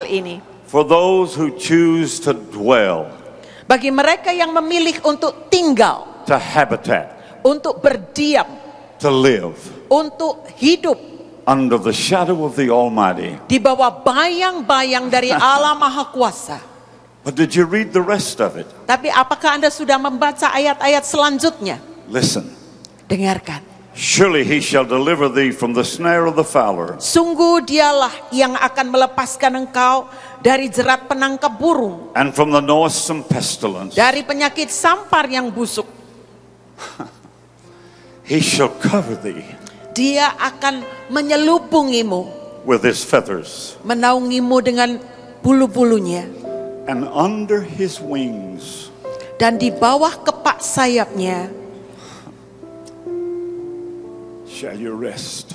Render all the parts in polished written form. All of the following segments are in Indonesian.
ini. For those who choose to dwell, Bagi mereka yang memilih untuk tinggal, to habitat, untuk berdiam, to live untuk hidup under the shadow of the Almighty. di bawah bayang-bayang dari Allah Maha Kuasa. But did you read the rest of it? Tapi apakah Anda sudah membaca ayat-ayat selanjutnya? Listen. Dengarkan. Surely he shall deliver thee from the snare of the fowler, Sungguh dialah yang akan melepaskan engkau dari jerat penangkap burung, and from the noisome pestilence. dari penyakit sampar yang busuk. He shall cover thee Dia akan menyelubungimu, with his feathers, menaungimu dengan bulu-bulunya, and under his wings dan di bawah kepak sayapnya shall you rest.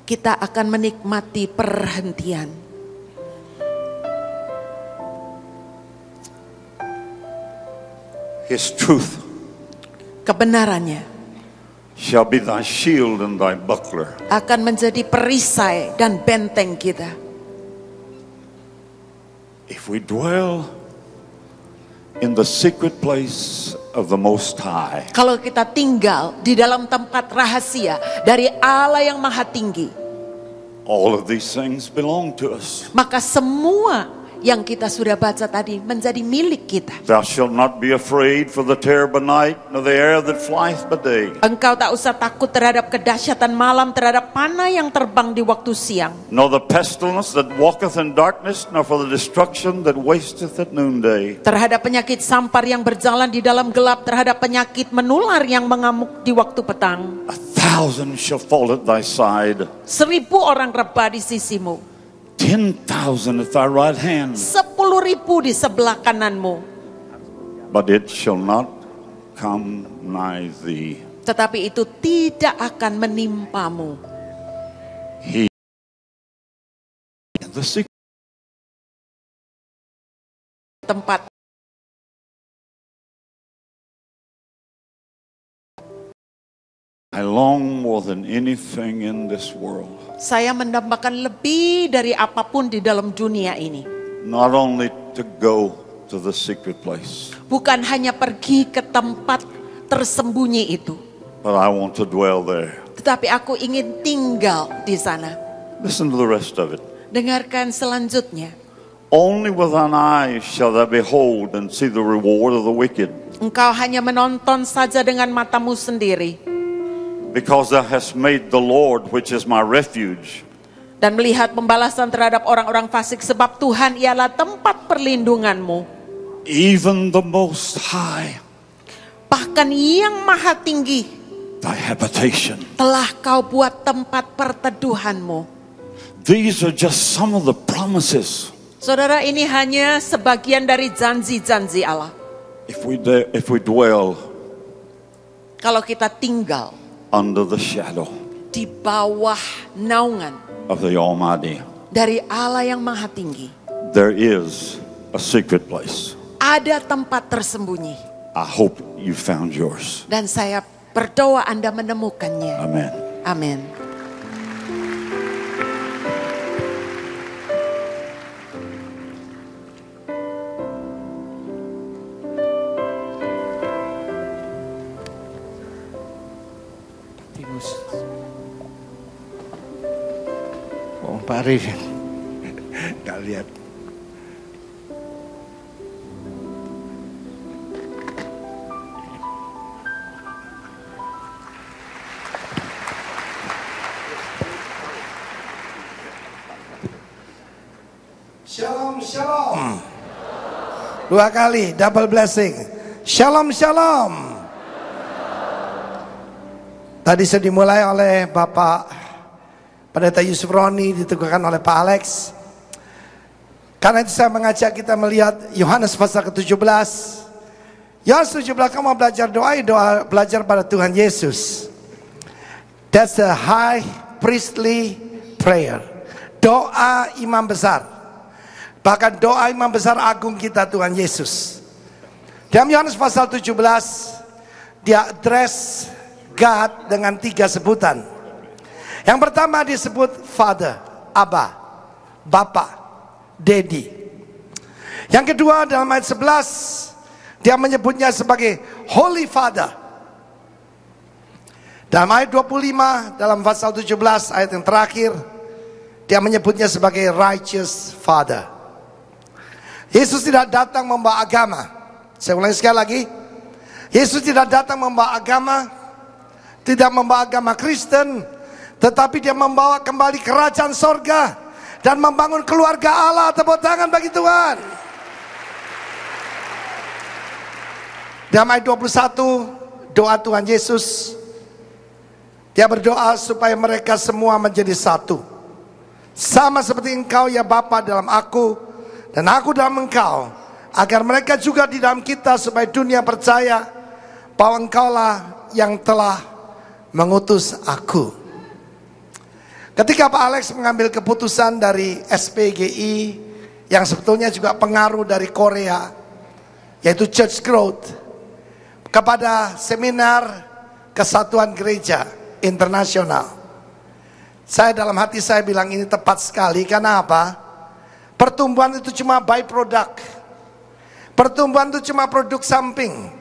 kita akan menikmati perhentian. His truth Kebenarannya shall be thy shield and thy buckler. akan menjadi perisai dan benteng kita. If we dwell in the secret place of the Most High, Kalau kita tinggal di dalam tempat rahasia dari Allah yang Maha Tinggi, all of these things belong to us. maka semua yang kita sudah baca tadi menjadi milik kita. Thou shalt not be afraid for the terror by night, nor the arrow that flieth by day, Engkau tak usah takut terhadap kedahsyatan malam, terhadap panah yang terbang di waktu siang, nor the pestilence that walketh in darkness, nor for the destruction that wasteth at noonday. terhadap penyakit sampar yang berjalan di dalam gelap, terhadap penyakit menular yang mengamuk di waktu petang. 1,000 shall fall at thy side, 1.000 orang rebah di sisimu, 10,000 at thy right hand, 10.000 di sebelah kananmu, but it shall not come nigh thee. tetapi itu tidak akan menimpamu. He in the secret Tempat I long more than anything in this world, saya mendambakan lebih dari apapun di dalam dunia ini. not only to go to the secret place, Bukan hanya pergi ke tempat tersembunyi itu, but I want to dwell there. tetapi aku ingin tinggal di sana. Listen to the rest of it. Dengarkan selanjutnya. Only with thine eyes shall thou behold and see the reward of the wicked, Engkau hanya menonton saja dengan matamu sendiri, because thou hast made the Lord, which is my refuge, dan melihat pembalasan terhadap orang-orang fasik, sebab Tuhan ialah tempat perlindunganmu. even the Most High, Bahkan yang maha tinggi thy habitation. telah kau buat tempat perteduhanmu. These are just some of the promises. Saudara, ini hanya sebagian dari janji-janji Allah. If we dwell Kalau kita tinggal under the shadow di bawah naungan of the Almighty, dari Allah yang maha tinggi, there is a secret place. ada tempat tersembunyi. I hope you found yours. Dan saya berdoa Anda menemukannya. Amen. Amin. Oh, Pak Arif, nggak lihat. Shalom, shalom. Dua kali, double blessing. Shalom, shalom. Tadi sudah dimulai oleh Bapak Pendeta Yusuf Roni, diteguhkan oleh Pak Alex. Karena itu saya mengajak kita melihat Yohanes pasal ke-17. Yohanes 17, kamu mau belajar doa belajar pada Tuhan Yesus. That's a high priestly prayer. Doa imam besar. Bahkan doa imam besar agung kita Tuhan Yesus. Dalam Yohanes pasal 17, dia address God dengan 3 sebutan. Yang pertama disebut Father, Abba, Bapa. Daddy. Yang kedua dalam ayat 11, dia menyebutnya sebagai Holy Father. Dalam ayat 25, dalam pasal 17 ayat yang terakhir, dia menyebutnya sebagai Righteous Father. Yesus tidak datang membawa agama. Saya ulangi sekali lagi. Yesus tidak datang membawa agama, tidak membawa agama Kristen, tetapi dia membawa kembali kerajaan sorga dan membangun keluarga Allah. Tepuk tangan bagi Tuhan. Dalam ayat 21, doa Tuhan Yesus, dia berdoa supaya mereka semua menjadi satu, sama seperti Engkau ya Bapa dalam aku dan aku dalam Engkau, agar mereka juga di dalam kita, supaya dunia percaya bahwa Engkaulah yang telah mengutus aku. Ketika Pak Alex mengambil keputusan dari SPGI, yang sebetulnya juga pengaruh dari Korea, yaitu Church Growth, kepada seminar Kesatuan Gereja Internasional, saya dalam hati saya bilang ini tepat sekali. Karena apa? Pertumbuhan itu cuma byproduct. Pertumbuhan itu cuma produk samping.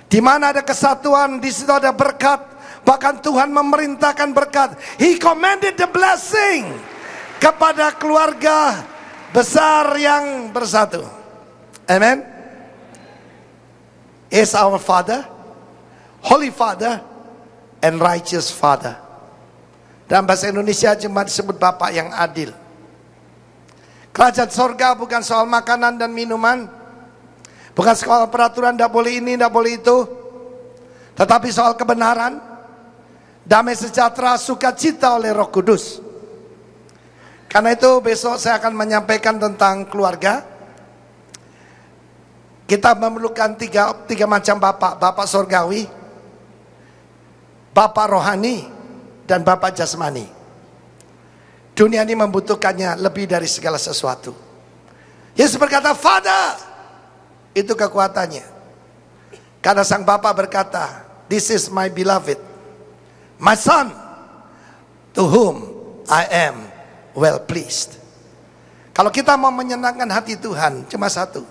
Di mana ada kesatuan, di situ ada berkat. Bahkan Tuhan memerintahkan berkat. He commanded the blessing kepada keluarga besar yang bersatu. Amen. Is our Father, Holy Father, and Righteous Father. Dalam bahasa Indonesia cuma disebut Bapak yang adil. Kerajaan sorga bukan soal makanan dan minuman, bukan soal peraturan, tidak boleh ini, tidak boleh itu, tetapi soal kebenaran, damai sejahtera, sukacita oleh Roh Kudus. Karena itu besok saya akan menyampaikan tentang keluarga. Kita memerlukan tiga macam bapak. Bapak sorgawi, bapak rohani, dan bapak jasmani. Dunia ini membutuhkannya lebih dari segala sesuatu. Yesus berkata, Father, itu kekuatannya. Karena sang Bapa berkata, this is my beloved, my son, to whom I am well pleased. Kalau kita mau menyenangkan hati Tuhan, cuma satu.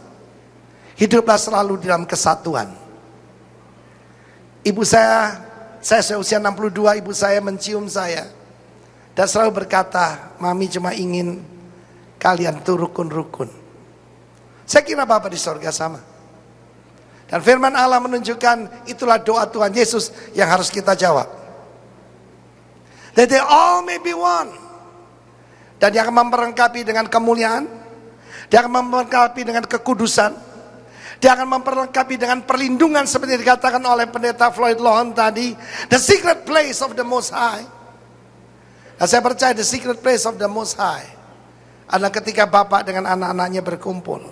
Hiduplah selalu dalam kesatuan. Ibu saya usia 62, ibu saya mencium saya dan selalu berkata, Mami cuma ingin kalian tuh rukun-rukun. Saya kira Bapa di sorga sama. Dan firman Allah menunjukkan itulah doa Tuhan Yesus yang harus kita jawab. That they all may be one. Dan dia akan memperlengkapi dengan kemuliaan, dia akan memperlengkapi dengan kekudusan, dia akan memperlengkapi dengan perlindungan seperti dikatakan oleh pendeta Floyd Lohan tadi, the secret place of the Most High. Dan saya percaya the secret place of the Most High adalah ketika Bapak dengan anak-anaknya berkumpul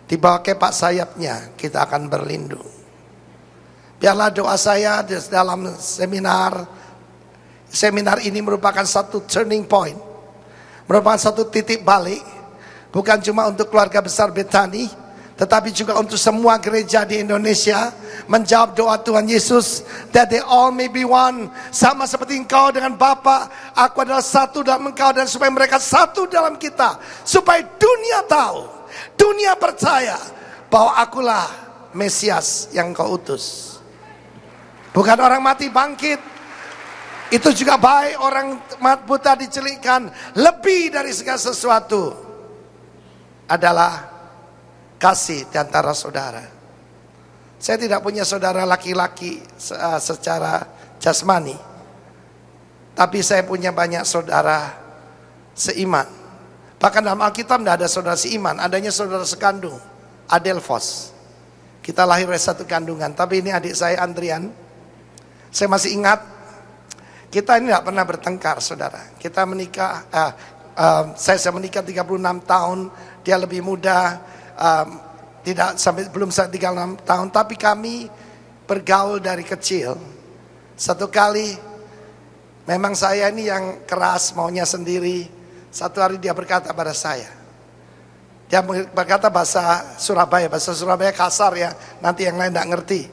di bawah kepak sayapnya, kita akan berlindung. Biarlah doa saya dalam seminar ini merupakan satu turning point, merupakan satu titik balik, bukan cuma untuk keluarga besar Bethany, tetapi juga untuk semua gereja di Indonesia, menjawab doa Tuhan Yesus, that they all may be one, sama seperti Engkau dengan Bapa, aku adalah satu dalam Engkau, dan supaya mereka satu dalam kita, supaya dunia tahu, dunia percaya bahwa akulah Mesias yang Kau utus. Bukan orang mati bangkit, itu juga baik, orang buta dicelikkan. Lebih dari segala sesuatu adalah kasih di antara saudara. Saya tidak punya saudara laki-laki secara jasmani, tapi saya punya banyak saudara seiman. Bahkan dalam Alkitab tidak ada saudara seiman, adanya saudara sekandung, Adelphos. Kita lahir dari satu kandungan, tapi ini adik saya Andrian. Saya masih ingat, kita ini tidak pernah bertengkar, saudara. Kita menikah, saya menikah 36 tahun, dia lebih muda. Belum 36 tahun, tapi kami bergaul dari kecil. Satu kali memang saya ini yang keras, maunya sendiri. Satu hari dia berkata pada saya, dia berkata bahasa Surabaya kasar ya, nanti yang lain tidak ngerti.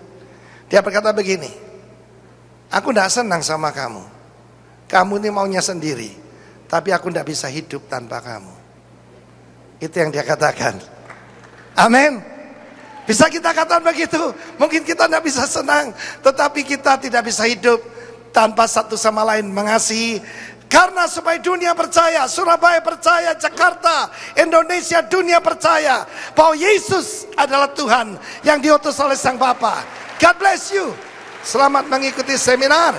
Dia berkata begini, aku tidak senang sama kamu, kamu ini maunya sendiri, tapi aku tidak bisa hidup tanpa kamu. Itu yang dia katakan. Amin. Bisa kita katakan begitu? Mungkin kita tidak bisa senang, tetapi kita tidak bisa hidup tanpa satu sama lain mengasihi. Karena supaya dunia percaya, Surabaya percaya, Jakarta, Indonesia, dunia percaya bahwa Yesus adalah Tuhan yang diutus oleh Sang Bapa. God bless you. Selamat mengikuti seminar.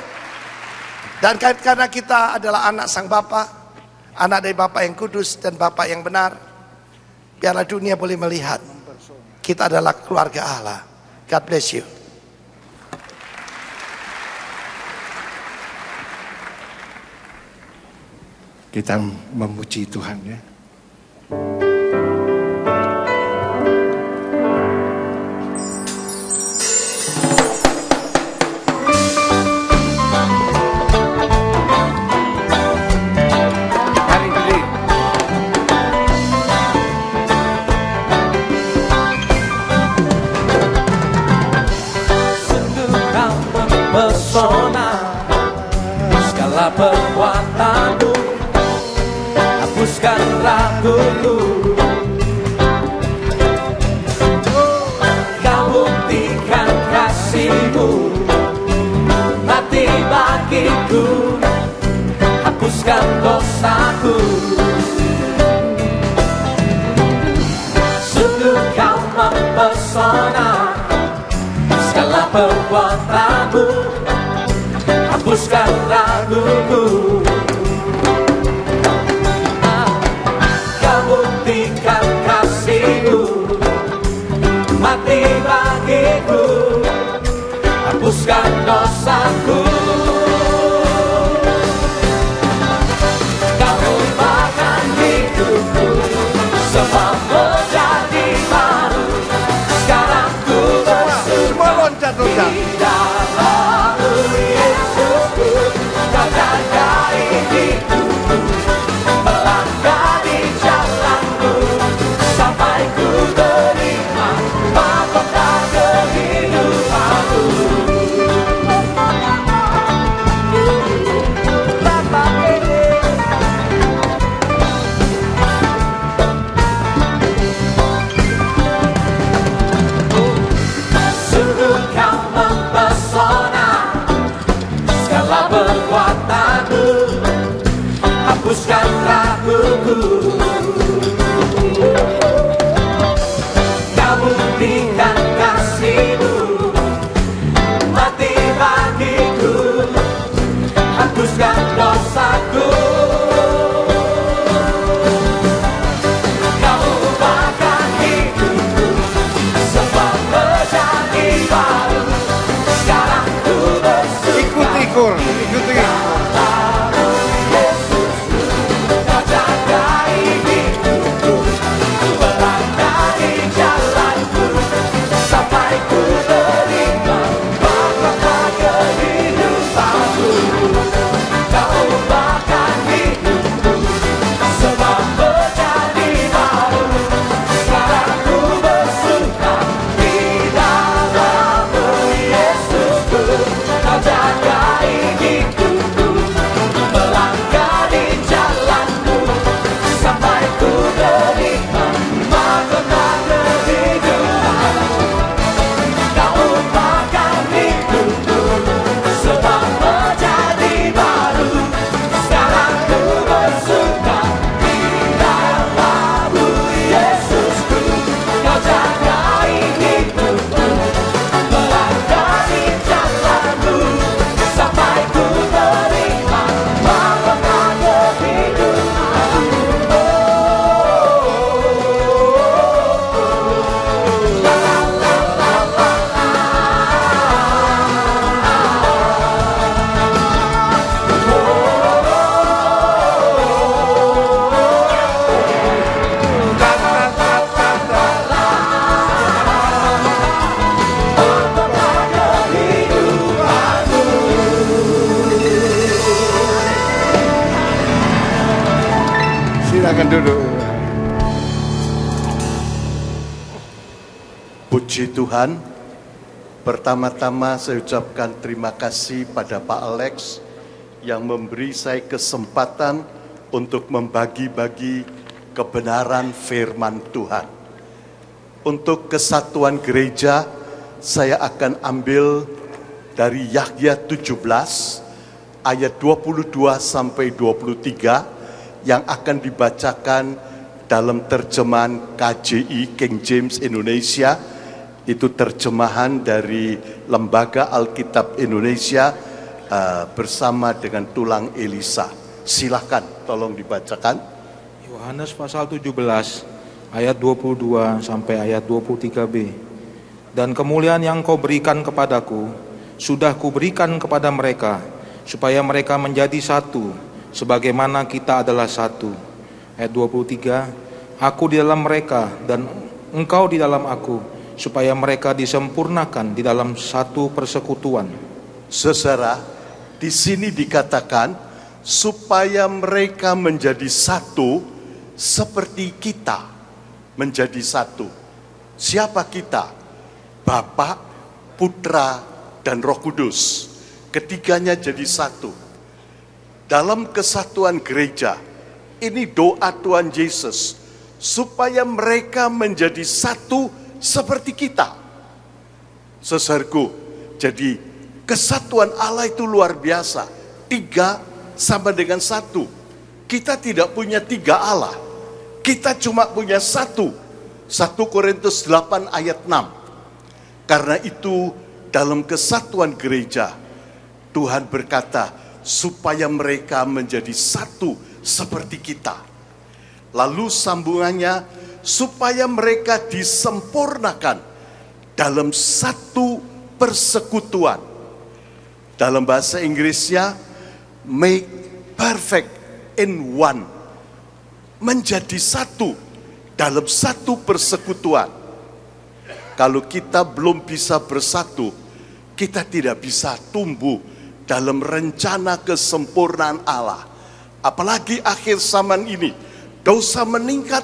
Dan karena kita adalah anak Sang Bapa, anak dari Bapa yang kudus dan Bapa yang benar, biarlah dunia boleh melihat kita adalah keluarga Allah. God bless you. Kita memuji Tuhan ya. Perbuatanmu hapuskan raguku, kau buktikan kasihmu mati bagiku, hapuskan dosaku. Sungguh kau mempesona, segala perbuatanmu hapuskan raguku. Kau buktikan kasihmu mati bagiku, hapuskan dosaku. Kau ubahkan hidupku, semua menjadi baru. Sekarang ku bersuka di dalam-Mu Yesusku. Kau jagai hidupku, melangkah di jalan-Mu sampai ku terima mahkota kehidupanku. Sungguh kau mempesona, segala perbuatanmu hapuskan raguku. Kau buktikan kasihmu mati bagiku, hapuskan dosaku. Kau ubahkan hidupku, semua menjadi baru. Sekarang ku bersuka Ikuti. Kau jagai hidupku, melangkah di jalan-Mu sampai ku terima mahkota kehidupanku. Kau ubahkan hidupku, semua menjadi baru. Sekarang ku bersuka di dalam-Mu Yesusku. Kau jagai hidupku, melangkah di jalan-Mu sampai ku terima mahkota kehidupanku. Kau ubahkan hidupku, semua menjadi baru. Sekarang ku bersuka di dalam-Mu Yesusku. Kau jagai hidupku, melangkah di jalan-Mu sampai ku terima mahkota kehidupanku. Silakan duduk. Puji Tuhan, pertama-tama saya ucapkan terima kasih pada Pak Alex yang memberi saya kesempatan untuk membagi-bagi kebenaran firman Tuhan. Untuk kesatuan gereja, saya akan ambil dari Yahya 17 ayat 22 sampai 23 yang akan dibacakan dalam terjemahan KJI King James Indonesia. Itu terjemahan dari Lembaga Alkitab Indonesia bersama dengan tulang Elisa. Silahkan tolong dibacakan. Yohanes pasal 17 ayat 22 sampai ayat 23b. Dan kemuliaan yang kau berikan kepadaku sudah kuberikan kepada mereka, supaya mereka menjadi satu sebagaimana kita adalah satu. Ayat 23, aku di dalam mereka dan engkau di dalam aku, supaya mereka disempurnakan di dalam satu persekutuan. Saudara, di sini dikatakan supaya mereka menjadi satu seperti kita menjadi satu. Siapa kita? Bapa, Putra, dan Roh Kudus. Ketiganya jadi satu. Dalam kesatuan gereja, ini doa Tuhan Yesus, supaya mereka menjadi satu seperti kita. Saudaraku, jadi kesatuan Allah itu luar biasa. 3 sama dengan 1. Kita tidak punya 3 Allah. Kita cuma punya 1. 1 Korintus 8 ayat 6. Karena itu dalam kesatuan gereja, Tuhan berkata supaya mereka menjadi satu seperti kita. Lalu sambungannya, supaya mereka disempurnakan dalam satu persekutuan. Dalam bahasa Inggrisnya, make perfect in one. Menjadi satu dalam satu persekutuan. Kalau kita belum bisa bersatu, kita tidak bisa tumbuh dalam rencana kesempurnaan Allah. Apalagi akhir zaman ini, dosa meningkat,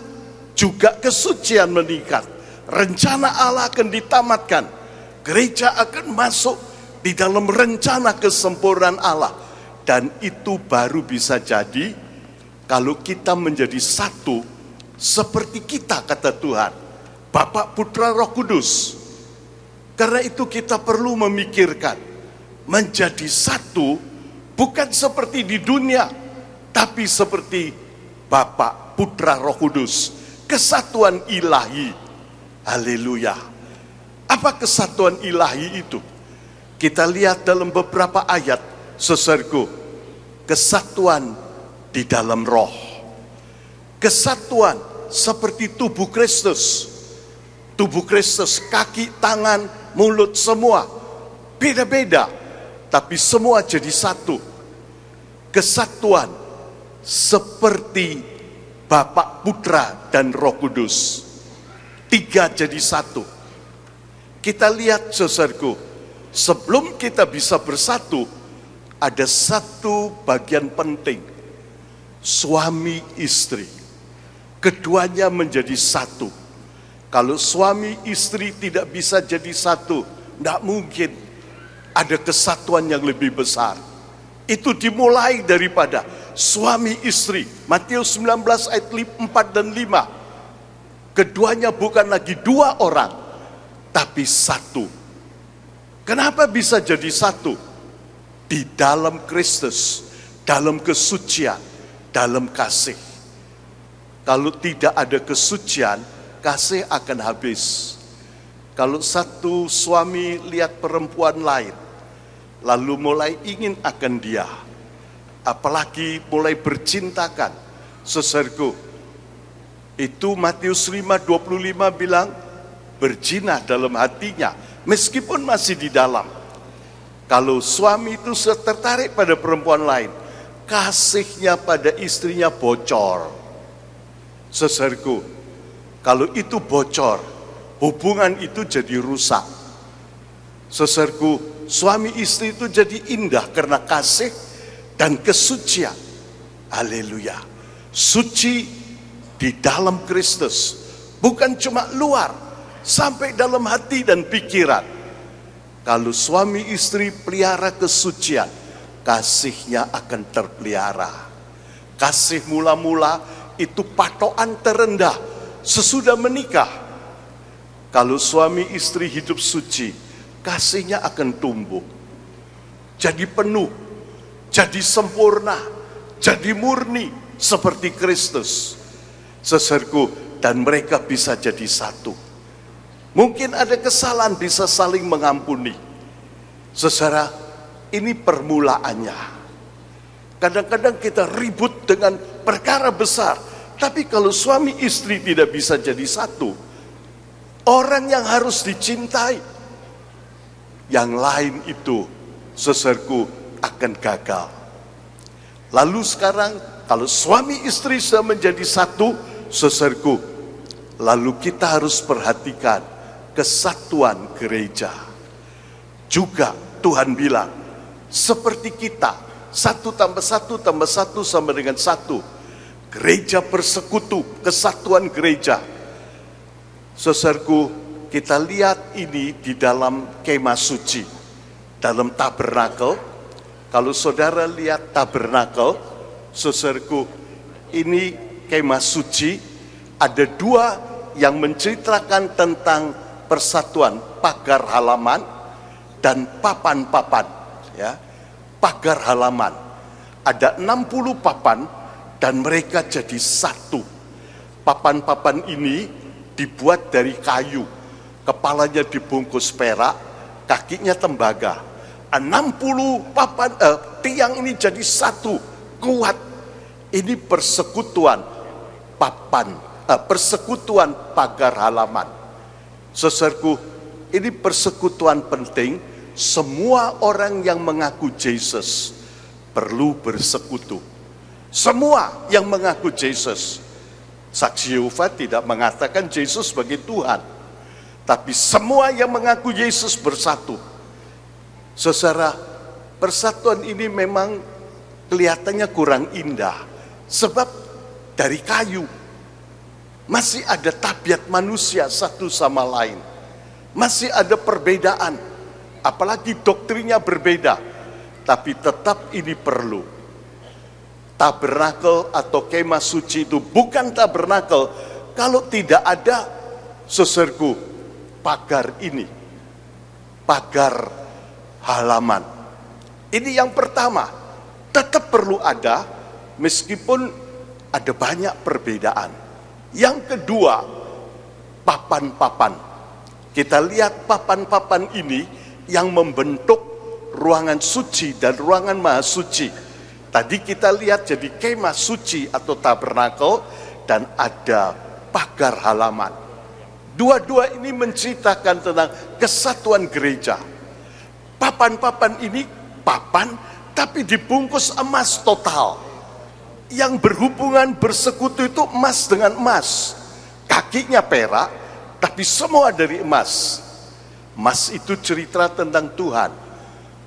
juga kesucian meningkat. Rencana Allah akan ditamatkan. Gereja akan masuk di dalam rencana kesempurnaan Allah. Dan itu baru bisa jadi kalau kita menjadi satu seperti kita, kata Tuhan. Bapa, Putra, Roh Kudus. Karena itu kita perlu memikirkan menjadi satu bukan seperti di dunia, tapi seperti Bapa, Putra, Roh Kudus. Kesatuan ilahi. Haleluya. Apa kesatuan ilahi itu? Kita lihat dalam beberapa ayat, saudaraku. Kesatuan di dalam roh. Kesatuan seperti tubuh Kristus. Tubuh Kristus, kaki, tangan, mulut, semua beda-beda, tapi semua jadi satu. Kesatuan seperti Bapa, Putra, dan Roh Kudus. 3 jadi satu. Kita lihat, saudaraku, sebelum kita bisa bersatu, ada satu bagian penting. Suami istri, keduanya menjadi satu. Kalau suami istri tidak bisa jadi satu, tidak mungkin ada kesatuan yang lebih besar. Itu dimulai daripada suami istri. Matius 19 ayat 4 dan 5. Keduanya bukan lagi 2 orang, tapi satu. Kenapa bisa jadi satu? Di dalam Kristus, dalam kesucian, dalam kasih. Kalau tidak ada kesucian, kasih akan habis. Kalau satu suami lihat perempuan lain, lalu mulai ingin akan dia, apalagi mulai bercintakan, saudaraku, itu Matius 5:25 bilang, berzina dalam hatinya, meskipun masih di dalam. Kalau suami itu tertarik pada perempuan lain, kasihnya pada istrinya bocor. Saudaraku, kalau itu bocor, hubungan itu jadi rusak. Saudaraku, suami istri itu jadi indah karena kasih dan kesucian. Haleluya. Suci di dalam Kristus. Bukan cuma luar, sampai dalam hati dan pikiran. Kalau suami istri pelihara kesucian, kasihnya akan terpelihara. Kasih mula-mula itu patokan terendah sesudah menikah. Kalau suami istri hidup suci, kasihnya akan tumbuh, jadi penuh, jadi sempurna, jadi murni seperti Kristus. Saudaraku, dan mereka bisa jadi satu. Mungkin ada kesalahan, bisa saling mengampuni. Saudara, ini permulaannya. Kadang-kadang kita ribut dengan perkara besar, tapi kalau suami istri tidak bisa jadi satu, orang yang harus dicintai, yang lain itu, saudaraku, akan gagal. Lalu sekarang, kalau suami istri sudah menjadi satu, saudaraku, lalu kita harus perhatikan kesatuan gereja. Juga Tuhan bilang, seperti kita, 1 tambah 1 tambah 1 sama dengan 1. Gereja bersekutu, kesatuan gereja. Saudaraku, kita lihat ini di dalam kemah suci, dalam tabernakel. Kalau saudara lihat tabernakel, saudaraku, ini kemah suci, ada 2 yang menceritakan tentang persatuan, pagar halaman dan papan-papan, ya. Pagar halaman, ada 60 papan dan mereka jadi satu. Papan-papan ini dibuat dari kayu, kepalanya dibungkus perak, kakinya tembaga. 60 papan tiang ini jadi satu, kuat. Ini persekutuan papan, persekutuan pagar halaman. Saudaraku, ini persekutuan penting. Semua orang yang mengaku Yesus perlu bersekutu. Semua yang mengaku Yesus. Saksi Yehova tidak mengatakan Yesus sebagai Tuhan, tapi semua yang mengaku Yesus bersatu. Saudara, persatuan ini memang kelihatannya kurang indah, sebab dari kayu. Masih ada tabiat manusia satu sama lain. Masih ada perbedaan. Apalagi doktrinnya berbeda. Tapi tetap ini perlu. Tabernakel atau kemah suci itu bukan tabernakel kalau tidak ada, saudaraku, pagar ini. Pagar halaman. Ini yang pertama. Tetap perlu ada meskipun ada banyak perbedaan. Yang kedua, papan-papan. Kita lihat papan-papan ini yang membentuk ruangan suci dan ruangan maha suci. Tadi kita lihat jadi kemah suci atau tabernakel dan ada pagar halaman. Dua-dua ini menceritakan tentang kesatuan gereja. Papan-papan ini papan tapi dibungkus emas total. Yang berhubungan bersekutu itu emas dengan emas. Kakinya perak, tapi semua dari emas. Emas itu cerita tentang Tuhan.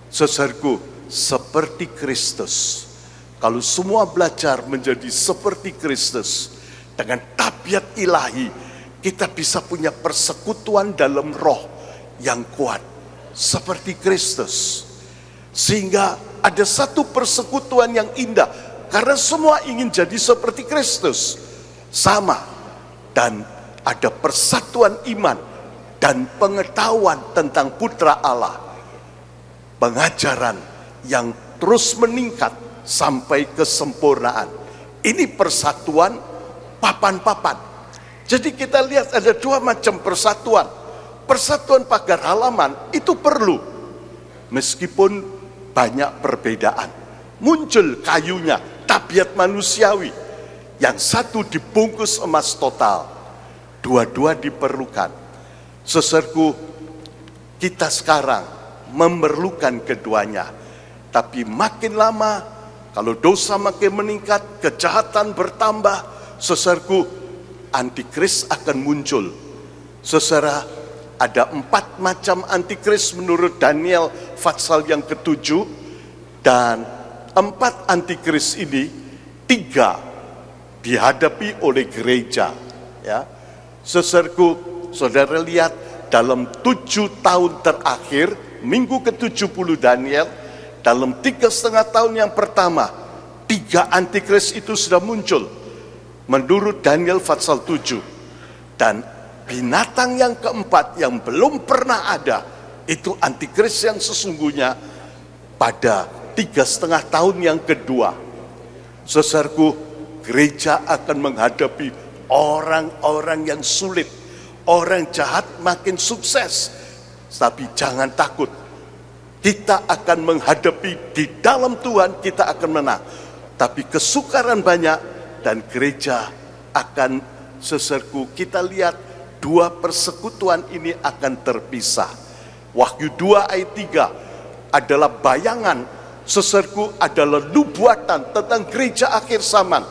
Saudaraku, seperti Kristus. Kalau semua belajar menjadi seperti Kristus, dengan tabiat ilahi, kita bisa punya persekutuan dalam roh yang kuat. Seperti Kristus. Sehingga ada satu persekutuan yang indah. Karena semua ingin jadi seperti Kristus. Sama. Dan ada persatuan iman dan pengetahuan tentang Putra Allah. Pengajaran yang terus meningkat sampai kesempurnaan. Ini persatuan papan-papan. Jadi kita lihat ada 2 macam persatuan. Persatuan pagar halaman itu perlu. Meskipun banyak perbedaan. Muncul kayunya, tabiat manusiawi. Yang satu dibungkus emas total. Dua-dua diperlukan. Saudaraku, kita sekarang memerlukan keduanya. Tapi makin lama, kalau dosa makin meningkat, kejahatan bertambah, saudaraku, antikris akan muncul. Saudara, ada 4 macam antikris menurut Daniel pasal yang ke-7. Dan 4 antikris ini, 3 dihadapi oleh gereja. Ya, saudaraku, saudara lihat dalam 7 tahun terakhir, minggu ke-70 Daniel, dalam 3,5 tahun yang pertama, 3 antikris itu sudah muncul. menurut Daniel pasal 7. Dan binatang yang keempat yang belum pernah ada, itu antikris yang sesungguhnya pada 3,5 tahun yang kedua. Saudaraku, gereja akan menghadapi orang-orang yang sulit, orang jahat makin sukses. Tapi jangan takut, kita akan menghadapi di dalam Tuhan, kita akan menang. Tapi kesukaran banyak dan gereja akan, saudaraku, kita lihat dua persekutuan ini akan terpisah. Wahyu 2 ayat 3 adalah bayangan, saudaraku, adalah nubuatan tentang gereja akhir zaman.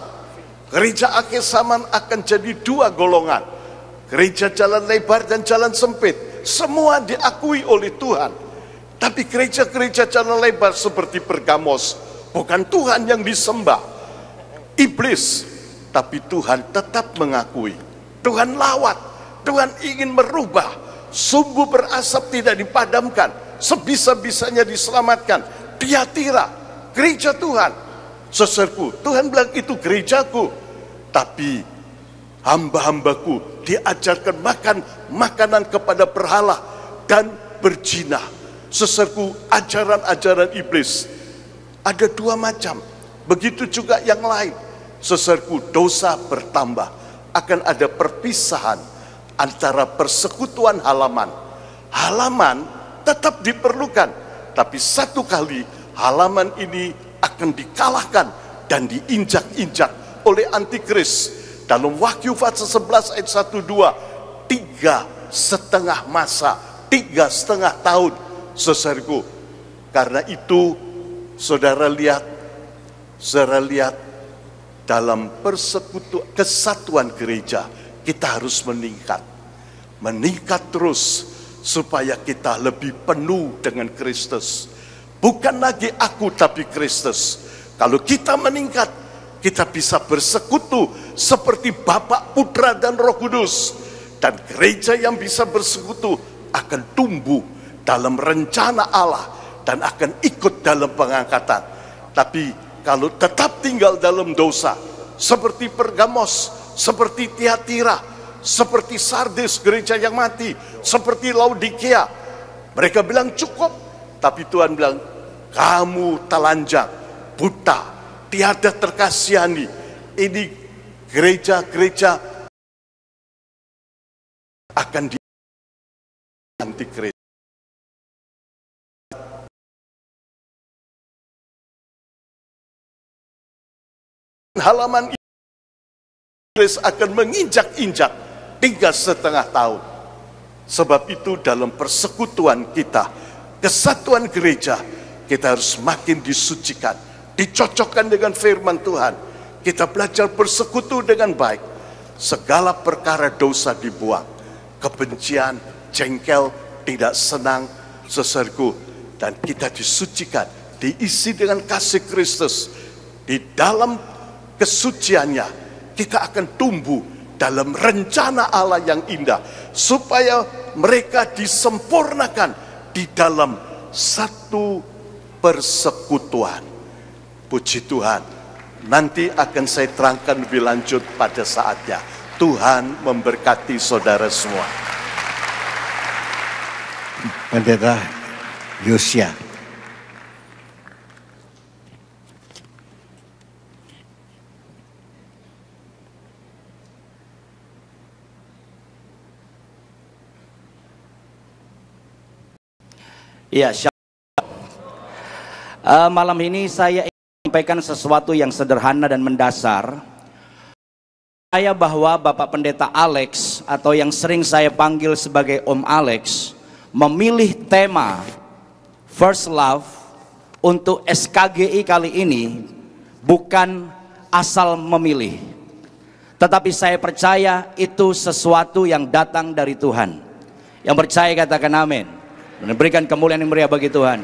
Gereja akhir zaman akan jadi dua golongan. Gereja jalan lebar dan jalan sempit. Semua diakui oleh Tuhan. Tapi gereja-gereja jalan lebar seperti Pergamos, bukan Tuhan yang disembah, iblis. Tapi Tuhan tetap mengakui. Tuhan lawat, Tuhan ingin merubah. Sumbu berasap tidak dipadamkan, sebisa-bisanya diselamatkan. Tiatira, gereja Tuhan. Saudaraku, Tuhan bilang itu gerejaku. Tapi hamba-hambaku diajarkan makan makanan kepada berhala dan berzina. Saudaraku, ajaran-ajaran iblis ada dua macam. Begitu juga yang lain. Saudaraku, dosa bertambah. Akan ada perpisahan antara persekutuan halaman. Halaman tetap diperlukan, tapi satu kali halaman ini akan dikalahkan dan diinjak-injak oleh antikris. Dalam Wahyu pasal 11 ayat 1-2, 3,5 masa, 3,5 tahun, saudaraku. Karena itu saudara lihat dalam persekutuan kesatuan gereja, kita harus meningkat terus supaya kita lebih penuh dengan Kristus. Bukan lagi aku tapi Kristus. Kalau kita meningkat, kita bisa bersekutu seperti Bapa, Putra dan Roh Kudus. Dan gereja yang bisa bersekutu akan tumbuh dalam rencana Allah dan akan ikut dalam pengangkatan. Tapi kalau tetap tinggal dalam dosa, seperti Pergamos, seperti Tiatira, seperti Sardes, gereja yang mati, seperti Laodikia, mereka bilang cukup, tapi Tuhan bilang kamu telanjang, buta, tiada terkasihani. Ini gereja-gereja akan di antikris. Halaman Inggris akan menginjak-injak 3,5 tahun. Sebab itu dalam persekutuan kita, kesatuan gereja, kita harus makin disucikan, dicocokkan dengan firman Tuhan. Kita belajar bersekutu dengan baik. Segala perkara dosa dibuang. Kebencian, jengkel, tidak senang, saudaraku. Dan kita disucikan, diisi dengan kasih Kristus. Di dalam kesuciannya, kita akan tumbuh dalam rencana Allah yang indah. Supaya mereka disempurnakan di dalam satu persekutuan. Puji Tuhan. Nanti akan saya terangkan lebih lanjut pada saatnya. Tuhan memberkati saudara semua. Pendeta Yosia. Ya, malam ini saya ingin menyampaikan sesuatu yang sederhana dan mendasar. Saya bahwa Bapak Pendeta Alex, atau yang sering saya panggil sebagai Om Alex, memilih tema First Love untuk SKGI kali ini bukan asal memilih, tetapi saya percaya itu sesuatu yang datang dari Tuhan. Yang percaya katakan amin. Dan berikan kemuliaan yang meriah bagi Tuhan.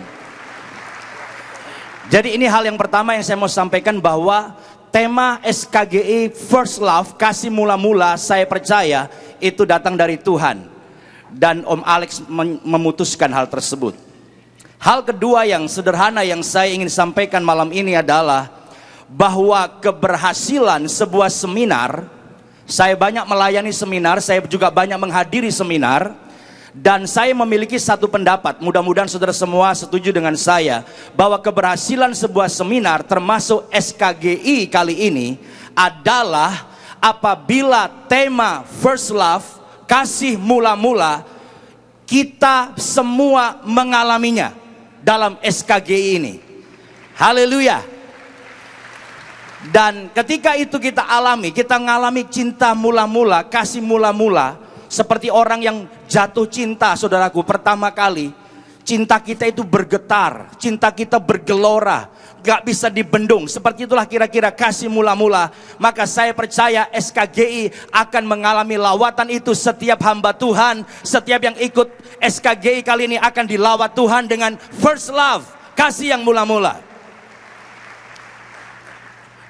Jadi ini hal yang pertama yang saya mau sampaikan, bahwa tema SKGI First Love, kasih mula-mula, saya percaya itu datang dari Tuhan. Dan Om Alex memutuskan hal tersebut. Hal kedua yang sederhana yang saya ingin sampaikan malam ini adalah bahwa keberhasilan sebuah seminar, saya banyak melayani seminar, saya juga banyak menghadiri seminar, dan saya memiliki satu pendapat, mudah-mudahan saudara semua setuju dengan saya, bahwa keberhasilan sebuah seminar termasuk SKGI kali ini adalah apabila tema First Love, kasih mula-mula, kita semua mengalaminya dalam SKGI ini. Haleluya. Dan ketika itu kita alami, kita mengalami cinta mula-mula, kasih mula-mula, seperti orang yang jatuh cinta, saudaraku, pertama kali. Cinta kita itu bergetar, cinta kita bergelora, gak bisa dibendung. Seperti itulah kira-kira kasih mula-mula. Maka saya percaya SKGI akan mengalami lawatan itu. Setiap hamba Tuhan, setiap yang ikut SKGI kali ini akan dilawat Tuhan dengan first love, kasih yang mula-mula.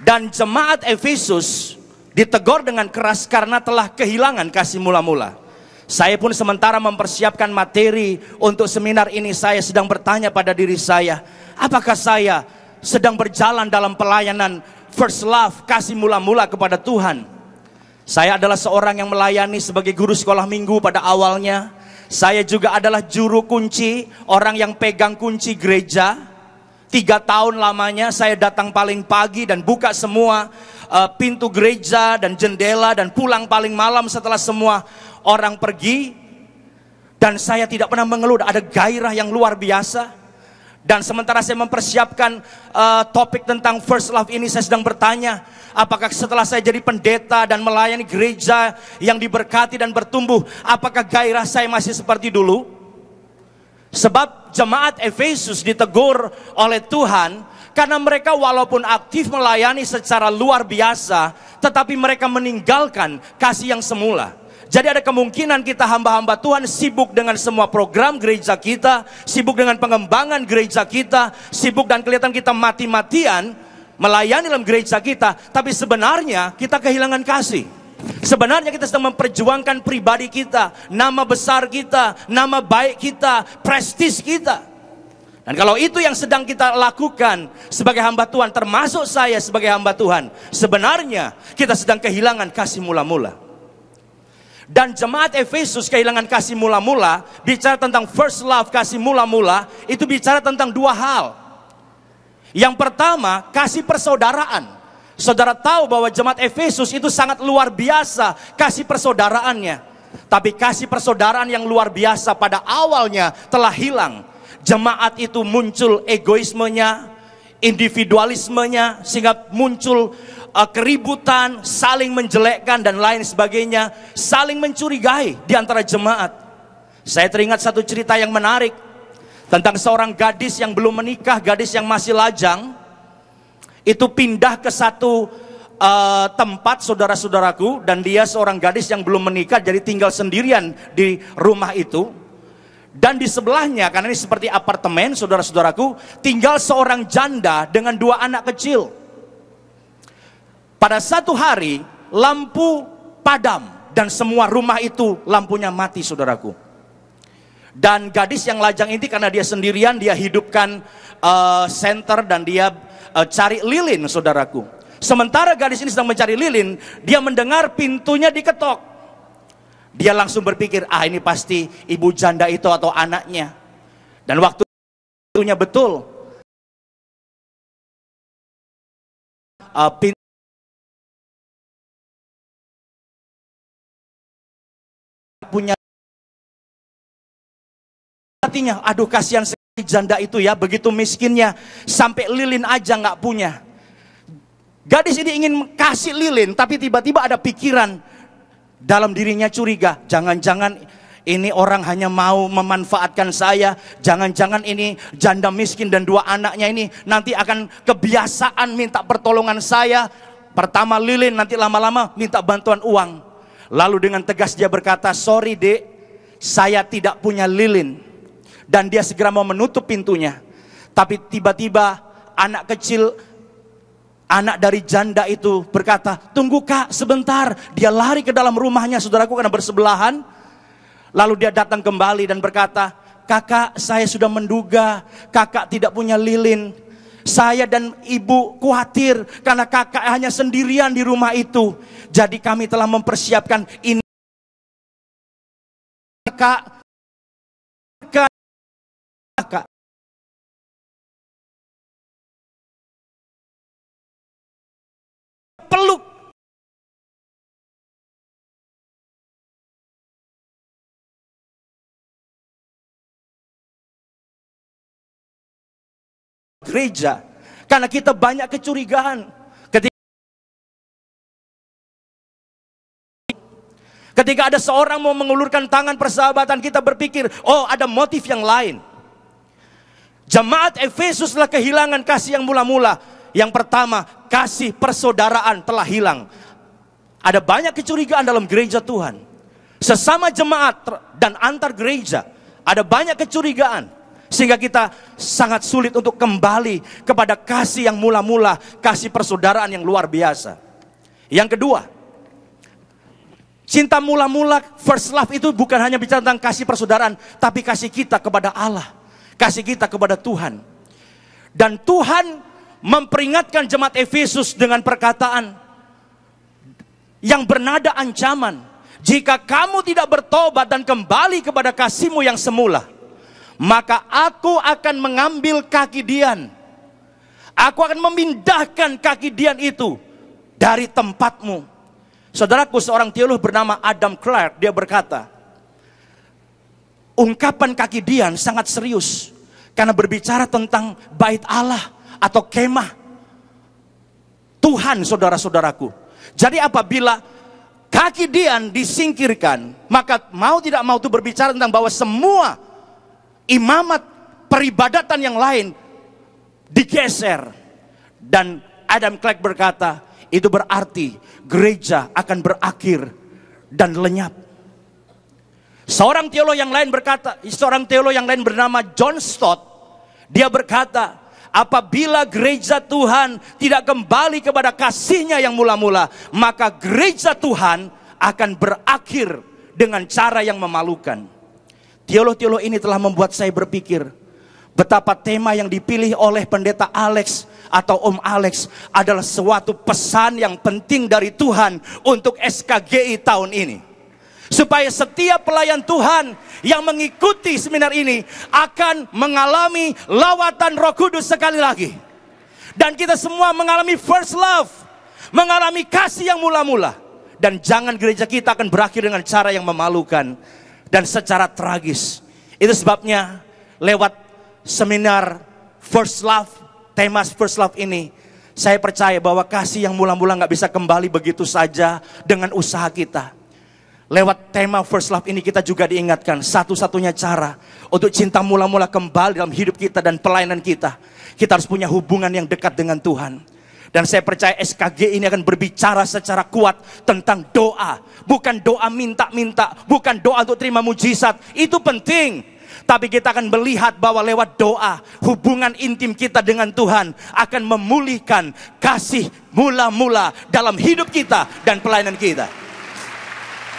Dan jemaat Efesus ditegur dengan keras karena telah kehilangan kasih mula-mula. Saya pun sementara mempersiapkan materi untuk seminar ini, saya sedang bertanya pada diri saya, apakah saya sedang berjalan dalam pelayanan first love, kasih mula-mula kepada Tuhan? Saya adalah seorang yang melayani sebagai guru sekolah minggu pada awalnya. Saya juga adalah juru kunci, orang yang pegang kunci gereja. 3 tahun lamanya saya datang paling pagi dan buka semua pintu gereja dan jendela, dan pulang paling malam setelah semua orang pergi. Dan saya tidak pernah mengeluh, ada gairah yang luar biasa. Dan sementara saya mempersiapkan topik tentang first love ini, saya sedang bertanya, apakah setelah saya jadi pendeta dan melayani gereja yang diberkati dan bertumbuh, apakah gairah saya masih seperti dulu? Sebab jemaat Efesus ditegur oleh Tuhan karena mereka walaupun aktif melayani secara luar biasa, tetapi mereka meninggalkan kasih yang semula. Jadi ada kemungkinan kita hamba-hamba Tuhan sibuk dengan semua program gereja kita, sibuk dengan pengembangan gereja kita, sibuk dan kelihatan kita mati-matian melayani dalam gereja kita, tapi sebenarnya kita kehilangan kasih. Sebenarnya kita sedang memperjuangkan pribadi kita, nama besar kita, nama baik kita, prestis kita. Dan kalau itu yang sedang kita lakukan sebagai hamba Tuhan, termasuk saya sebagai hamba Tuhan, sebenarnya kita sedang kehilangan kasih mula-mula. Dan jemaat Efesus kehilangan kasih mula-mula, bicara tentang first love, kasih mula-mula, itu bicara tentang 2 hal. Yang pertama, kasih persaudaraan. Saudara tahu bahwa jemaat Efesus itu sangat luar biasa kasih persaudaraannya. Tapi kasih persaudaraan yang luar biasa pada awalnya telah hilang. Jemaat itu muncul egoismenya, individualismenya, sehingga muncul keributan, saling menjelekkan dan lain sebagainya, saling mencurigai di antara jemaat. Saya teringat satu cerita yang menarik tentang seorang gadis yang belum menikah, gadis yang masih lajang. Itu pindah ke satu tempat, saudara-saudaraku, dan dia seorang gadis yang belum menikah, jadi tinggal sendirian di rumah itu. Dan di sebelahnya, karena ini seperti apartemen, saudara-saudaraku, tinggal seorang janda dengan 2 anak kecil. Pada satu hari, lampu padam dan semua rumah itu lampunya mati, saudaraku. Dan gadis yang lajang ini karena dia sendirian, dia hidupkan senter dan dia cari lilin, saudaraku. Sementara gadis ini sedang mencari lilin, dia mendengar pintunya diketok. Dia langsung berpikir, ini pasti ibu janda itu atau anaknya. Dan waktunya betul, pintu punya, artinya, aduh kasihan janda itu ya, begitu miskinnya, sampai lilin aja nggak punya. Gadis ini ingin kasih lilin, tapi tiba-tiba ada pikiran dalam dirinya, curiga, jangan-jangan ini orang hanya mau memanfaatkan saya, jangan-jangan ini janda miskin dan 2 anaknya ini nanti akan kebiasaan minta pertolongan saya. Pertama lilin, nanti lama-lama minta bantuan uang. Lalu dengan tegas dia berkata, sorry dek, saya tidak punya lilin. Dan dia segera mau menutup pintunya. Tapi tiba-tiba anak kecil, anak dari janda itu berkata, tunggu kak sebentar. Dia lari ke dalam rumahnya, saudaraku, karena bersebelahan. Lalu dia datang kembali dan berkata, kakak, saya sudah menduga kakak tidak punya lilin. Saya dan ibu khawatir karena kakak hanya sendirian di rumah itu. Jadi kami telah mempersiapkan ini. Kakak peluk. Gereja, karena kita banyak kecurigaan. Ketika ada seorang mau mengulurkan tangan persahabatan, kita berpikir, oh ada motif yang lain. Jemaat Efesus telah kehilangan kasih yang mula-mula. Yang pertama, kasih persaudaraan telah hilang. Ada banyak kecurigaan dalam gereja Tuhan. Sesama jemaat dan antar gereja, ada banyak kecurigaan. Sehingga kita sangat sulit untuk kembali kepada kasih yang mula-mula, kasih persaudaraan yang luar biasa. Yang kedua, cinta mula-mula, first love itu bukan hanya bicara tentang kasih persaudaraan, tapi kasih kita kepada Allah, kasih kita kepada Tuhan. Dan Tuhan memperingatkan jemaat Efesus dengan perkataan yang bernada ancaman. Jika kamu tidak bertobat dan kembali kepada kasihmu yang semula, maka aku akan mengambil kaki Dian. Aku akan memindahkan kaki Dian itu dari tempatmu. Saudaraku, seorang teolog bernama Adam Clarke, dia berkata, ungkapan kaki Dian sangat serius karena berbicara tentang bait Allah atau kemah Tuhan, saudara-saudaraku. Jadi apabila kaki Dian disingkirkan, maka mau tidak mau itu berbicara tentang bahwa semua imamat peribadatan yang lain digeser. Dan Adam Clarke berkata, itu berarti gereja akan berakhir dan lenyap. Seorang teolog yang lain berkata, seorang teolog yang lain bernama John Stott, dia berkata, apabila gereja Tuhan tidak kembali kepada kasihnya yang mula-mula, maka gereja Tuhan akan berakhir dengan cara yang memalukan. Teolog-teolog ini telah membuat saya berpikir betapa tema yang dipilih oleh pendeta Alex atau Om Alex adalah suatu pesan yang penting dari Tuhan untuk SKGI tahun ini. Supaya setiap pelayan Tuhan yang mengikuti seminar ini akan mengalami lawatan Roh Kudus sekali lagi. Dan kita semua mengalami first love, mengalami kasih yang mula-mula. Dan jangan gereja kita akan berakhir dengan cara yang memalukan dan secara tragis. Itu sebabnya lewat seminar First Love, tema First Love ini, saya percaya bahwa kasih yang mula-mula gak bisa kembali begitu saja dengan usaha kita. Lewat tema First Love ini kita juga diingatkan satu-satunya cara untuk cinta mula-mula kembali dalam hidup kita dan pelayanan kita, kita harus punya hubungan yang dekat dengan Tuhan. Dan saya percaya SKG ini akan berbicara secara kuat tentang doa. Bukan doa minta-minta, bukan doa untuk terima mujizat. Itu penting. Tapi kita akan melihat bahwa lewat doa, hubungan intim kita dengan Tuhan akan memulihkan kasih mula-mula dalam hidup kita dan pelayanan kita.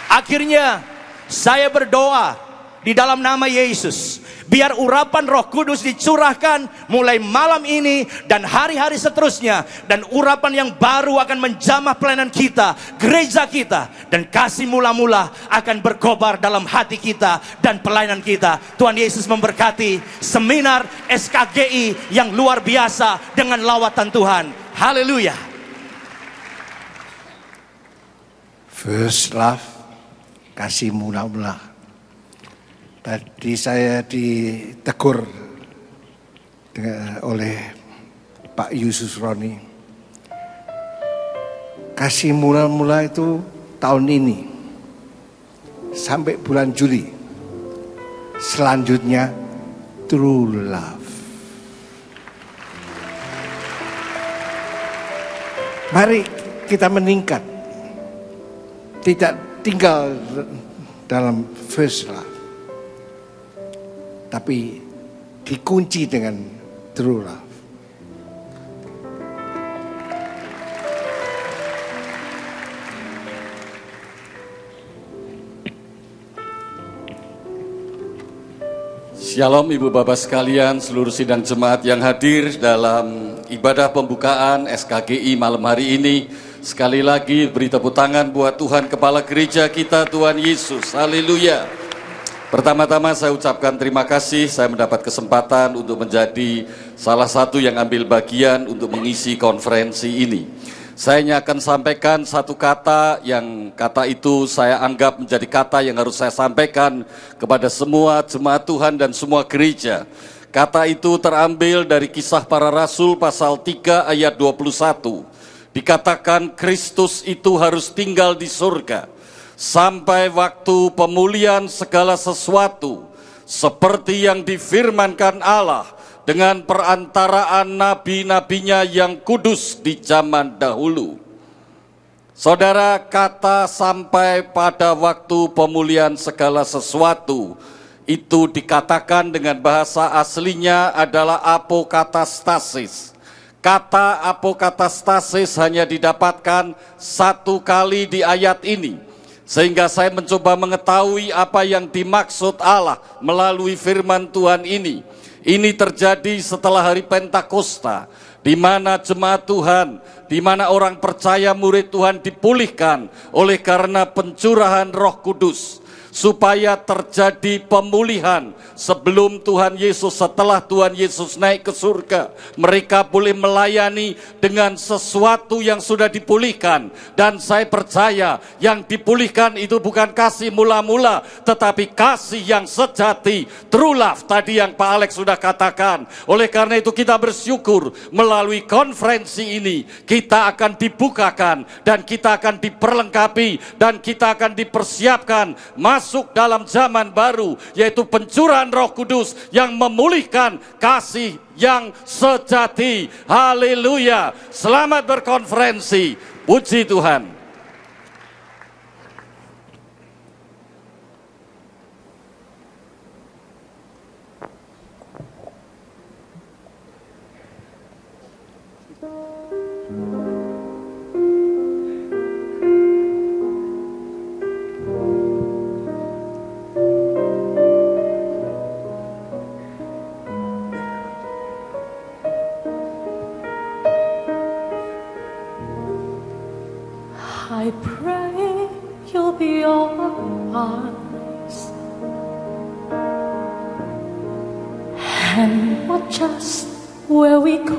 Akhirnya saya berdoa di dalam nama Yesus, biar urapan Roh Kudus dicurahkan mulai malam ini dan hari-hari seterusnya. Dan urapan yang baru akan menjamah pelayanan kita, gereja kita. Dan kasih mula-mula akan berkobar dalam hati kita dan pelayanan kita. Tuhan Yesus memberkati seminar SKGI yang luar biasa dengan lawatan Tuhan. Haleluya. First love, kasih mula-mula. Tadi saya ditegur oleh Pak Yusus Roni. Kasih mula-mula itu tahun ini sampai bulan Juli. Selanjutnya true love. Mari kita meningkat. Tidak tinggal dalam first love, tapi dikunci dengan true love. Shalom Ibu Bapak sekalian, seluruh sidang jemaat yang hadir dalam ibadah pembukaan SKGI malam hari ini. Sekali lagi beri tepuk tangan buat Tuhan Kepala Gereja kita, Tuhan Yesus. Haleluya. Pertama-tama saya ucapkan terima kasih saya mendapat kesempatan untuk menjadi salah satu yang ambil bagian untuk mengisi konferensi ini. Saya hanya akan sampaikan satu kata yang kata itu saya anggap menjadi kata yang harus saya sampaikan kepada semua jemaat Tuhan dan semua gereja. Kata itu terambil dari Kisah Para Rasul pasal 3 ayat 21. Dikatakan Kristus itu harus tinggal di surga sampai waktu pemulihan segala sesuatu, seperti yang difirmankan Allah dengan perantaraan nabi-nabinya yang kudus di zaman dahulu. Saudara, kata sampai pada waktu pemulihan segala sesuatu itu dikatakan dengan bahasa aslinya adalah apokatastasis. Kata apokatastasis hanya didapatkan satu kali di ayat ini. Sehingga saya mencoba mengetahui apa yang dimaksud Allah melalui firman Tuhan ini. Ini terjadi setelah hari Pentakosta, di mana jemaat Tuhan, di mana orang percaya murid Tuhan dipulihkan oleh karena pencurahan Roh Kudus. Supaya terjadi pemulihan sebelum Tuhan Yesus, setelah Tuhan Yesus naik ke surga. Mereka boleh melayani dengan sesuatu yang sudah dipulihkan. Dan saya percaya yang dipulihkan itu bukan kasih mula-mula, tetapi kasih yang sejati, true love tadi yang Pak Alex sudah katakan. Oleh karena itu kita bersyukur melalui konferensi ini kita akan dibukakan dan kita akan diperlengkapi dan kita akan dipersiapkan masuk dalam zaman baru, yaitu pencurahan Roh Kudus yang memulihkan kasih yang sejati. Haleluya. Selamat berkonferensi. Puji Tuhan. I pray you'll be our eyes and watch us where we go,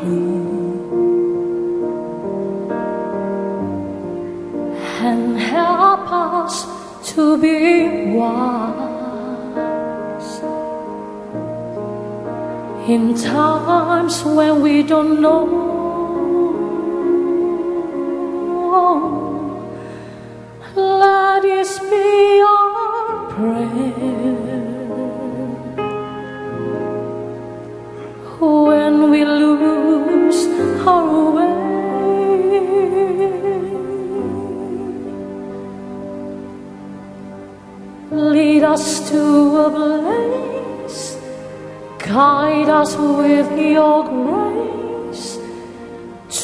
and help us to be wise in times when we don't know. Let this be our prayer when we lose our way. Lead us to a place, guide us with your grace,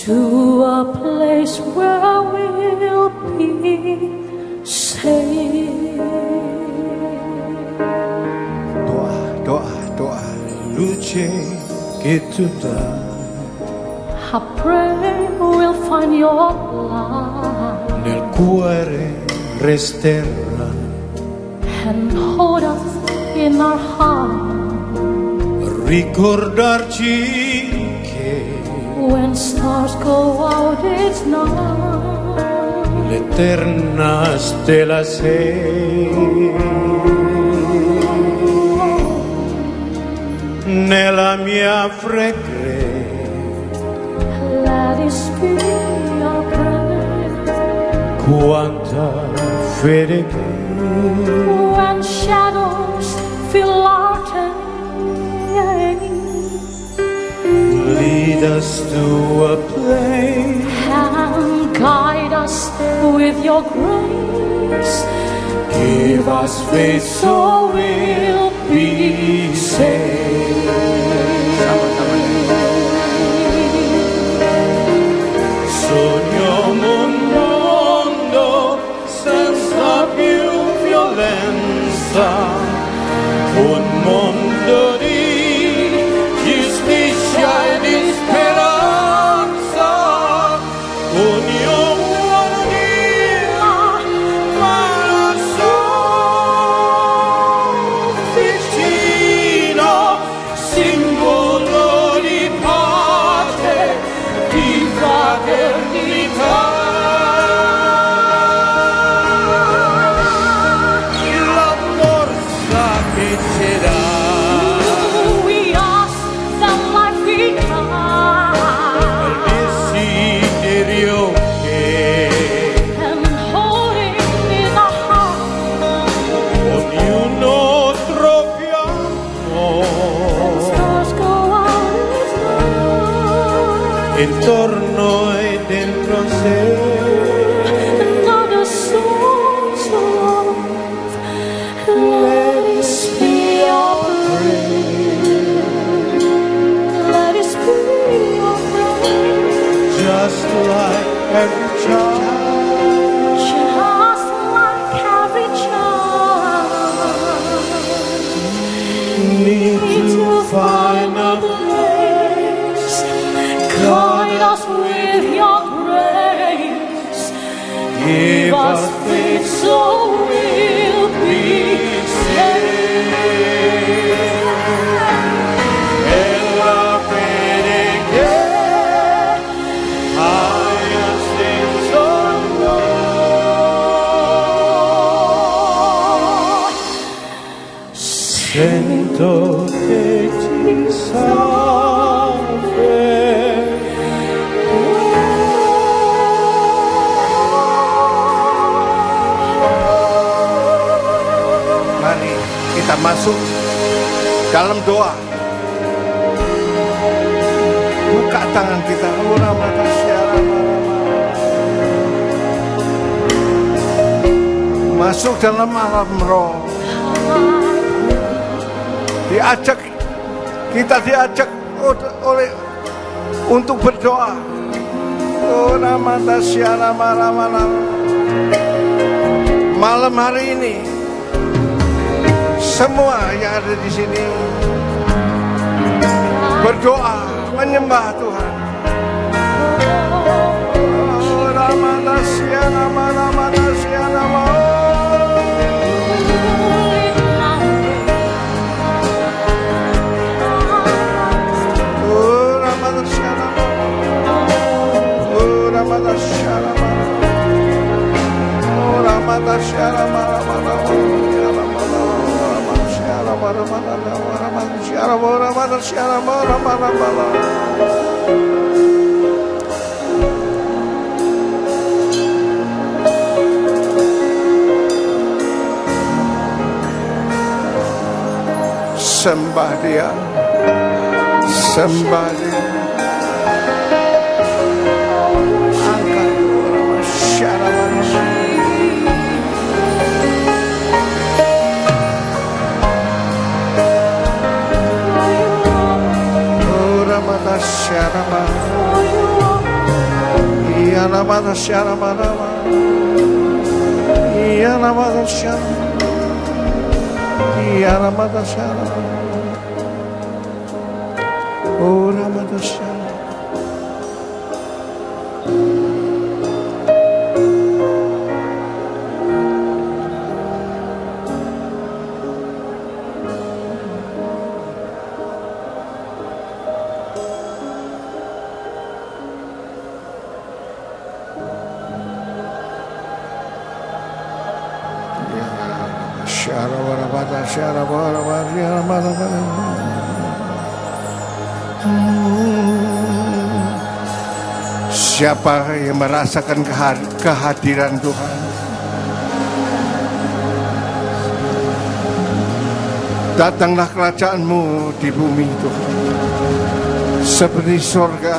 to a place where we'll be safe. Doa luce che tu dai. I pray we'll find your light Nel cuore resterà, and hold us in our heart. Ricordarci che when stars go out it's night. l'eterna stella sei. Nella mia fregre, Let this be our prayer quanta fede che when shadows fill our day. lead us to a place, And guide us with your grace. give us faith so we'll be saved. Sogniamo un mondo senza più violenza, un mondo di giustizia e di speranza. intorno e dentro sé. Another song to love, let it be your prayer, let it be your prayer. Just like every child, Just like every child, need to find a place. Guide us with your grace. give us faith so we'll be saved. e la fede che hai acceso in noi. Sento che ci salve. Mari kita masuk dalam doa. Buka tangan kita. Masuk dalam alam roh. Kita diajak oleh untuk berdoa. Malam hari ini semua yang ada di sini berdoa menyembah Tuhan. Sembah Dia, sembah Dia. Angkat Siapa yang merasakan kehadiran Tuhan? Datanglah kerajaan-Mu di bumi Tuhan, seperti surga.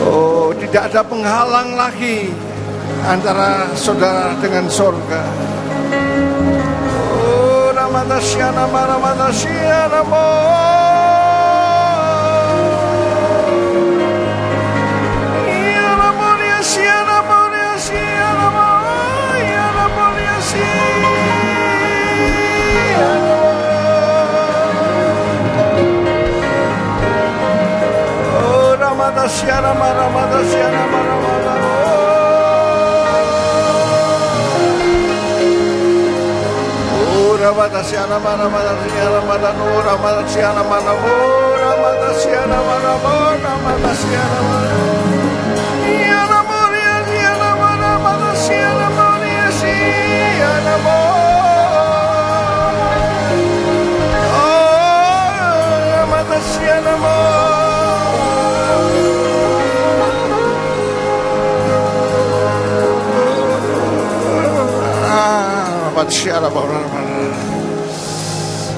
Oh, tidak ada penghalang lagi antara saudara dengan surga. Oh, Ramadasyana Ramadasyana Ramadasya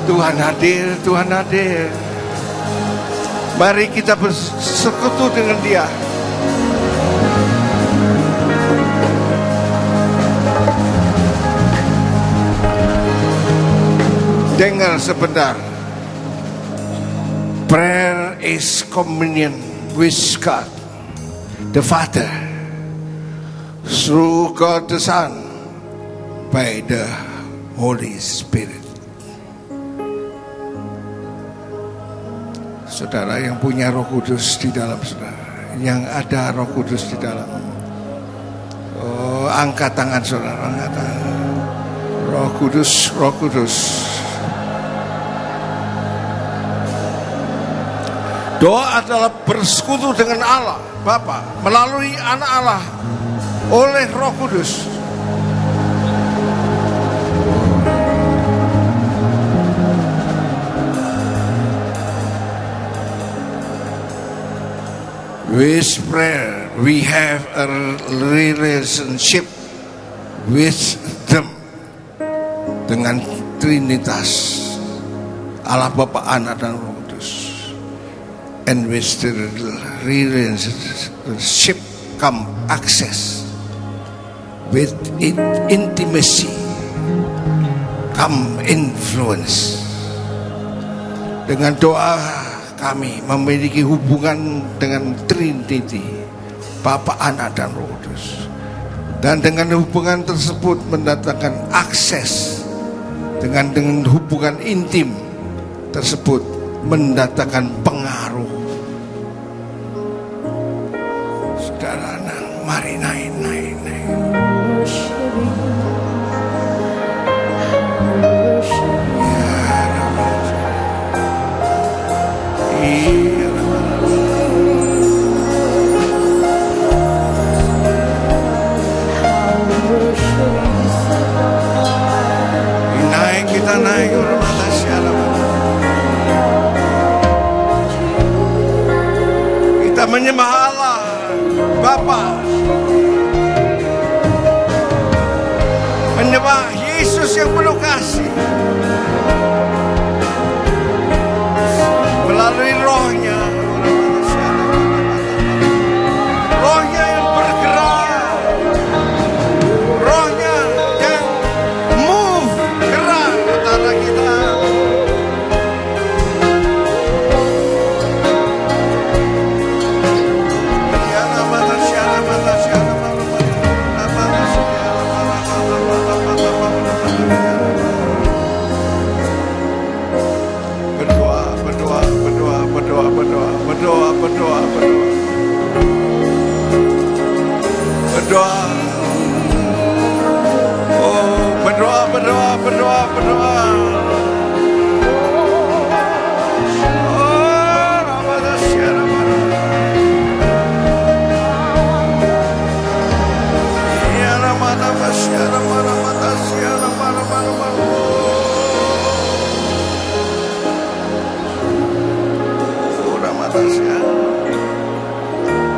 Tuhan hadir, Tuhan hadir. Mari kita bersekutu dengan Dia. Dengar sebentar. Prayer is communion with God the Father through God the Son by the Holy Spirit. Saudara yang punya Roh Kudus di dalam saudara, yang ada Roh Kudus di dalam, angkat tangan saudara, angkat tangan. Roh Kudus, Roh Kudus. Doa adalah bersekutu dengan Allah Bapa melalui Anak Allah oleh Roh Kudus. With prayer, we have a relationship with them, dengan Trinitas, Allah Bapa, Anak dan Roh Kudus. And with the relationship come access, with it intimacy come influence. Dengan doa kami memiliki hubungan dengan Trinity, Bapa, Anak dan Roh Kudus. Dan dengan hubungan tersebut mendatangkan akses, dengan hubungan intim tersebut mendatangkan pengaruh. Saudara, mari naik. Kita naik kita menyembah Allah Bapa, menyembah Yesus yang penuh kasih melalui Roh-Nya, Roh-Nya yang bergerak, Roh-Nya yang move, gerak antara kita. Berdoa.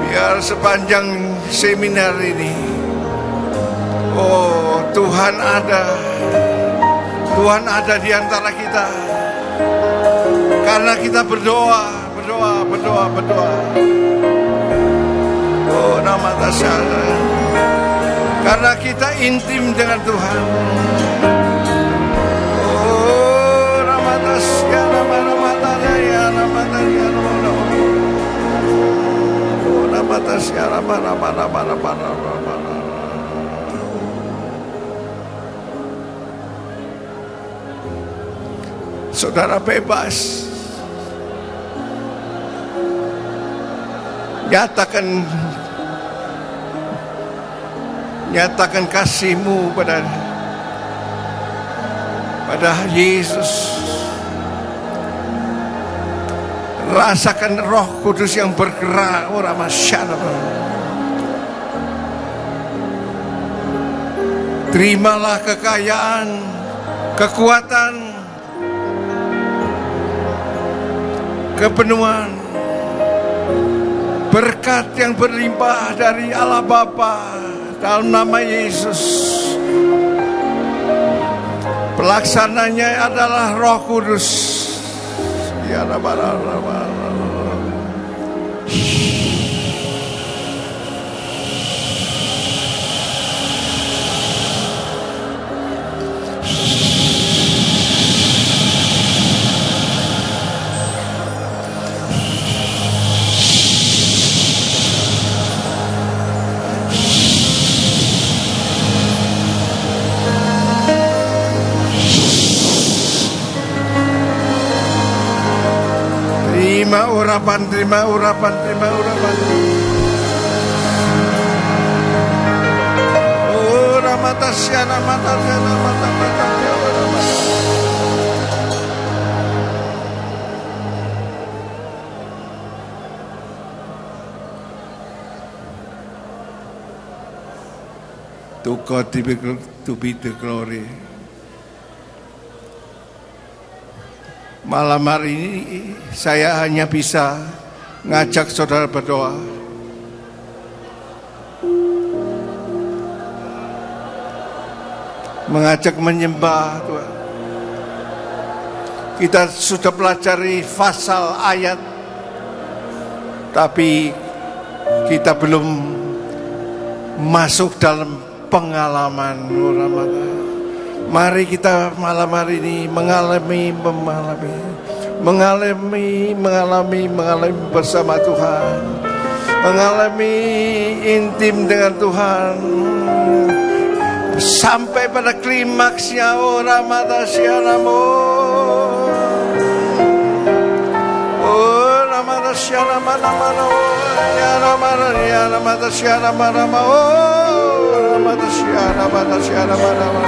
Biar sepanjang seminar ini, Tuhan ada di antara kita, karena kita berdoa. Nama Tuhan, karena kita intim dengan Tuhan. Nama Tuhan, saudara bebas. Nyatakan kasih-Mu pada Yesus. Rasakan Roh Kudus yang bergerak. Terimalah kekayaan, kekuatan, kepenuhan, berkat yang berlimpah dari Allah Bapa dalam nama Yesus. Pelaksananya adalah Roh Kudus. Ya Rabbal Alamin. Terima urapan. Oh, ramatasyana mata. To God to be the glory. Malam hari ini saya hanya bisa ngajak saudara berdoa. Mengajak menyembah Tuhan. Kita sudah pelajari pasal ayat, tapi kita belum masuk dalam pengalaman. Mari kita malam hari ini mengalami bersama Tuhan, mengalami intim dengan Tuhan, sampai pada klimaksnya. Oh Ramadasyaramo, oh Ramadasyaramanamano, ya Ramadasyaramanama, oh Ramadasyaramanama.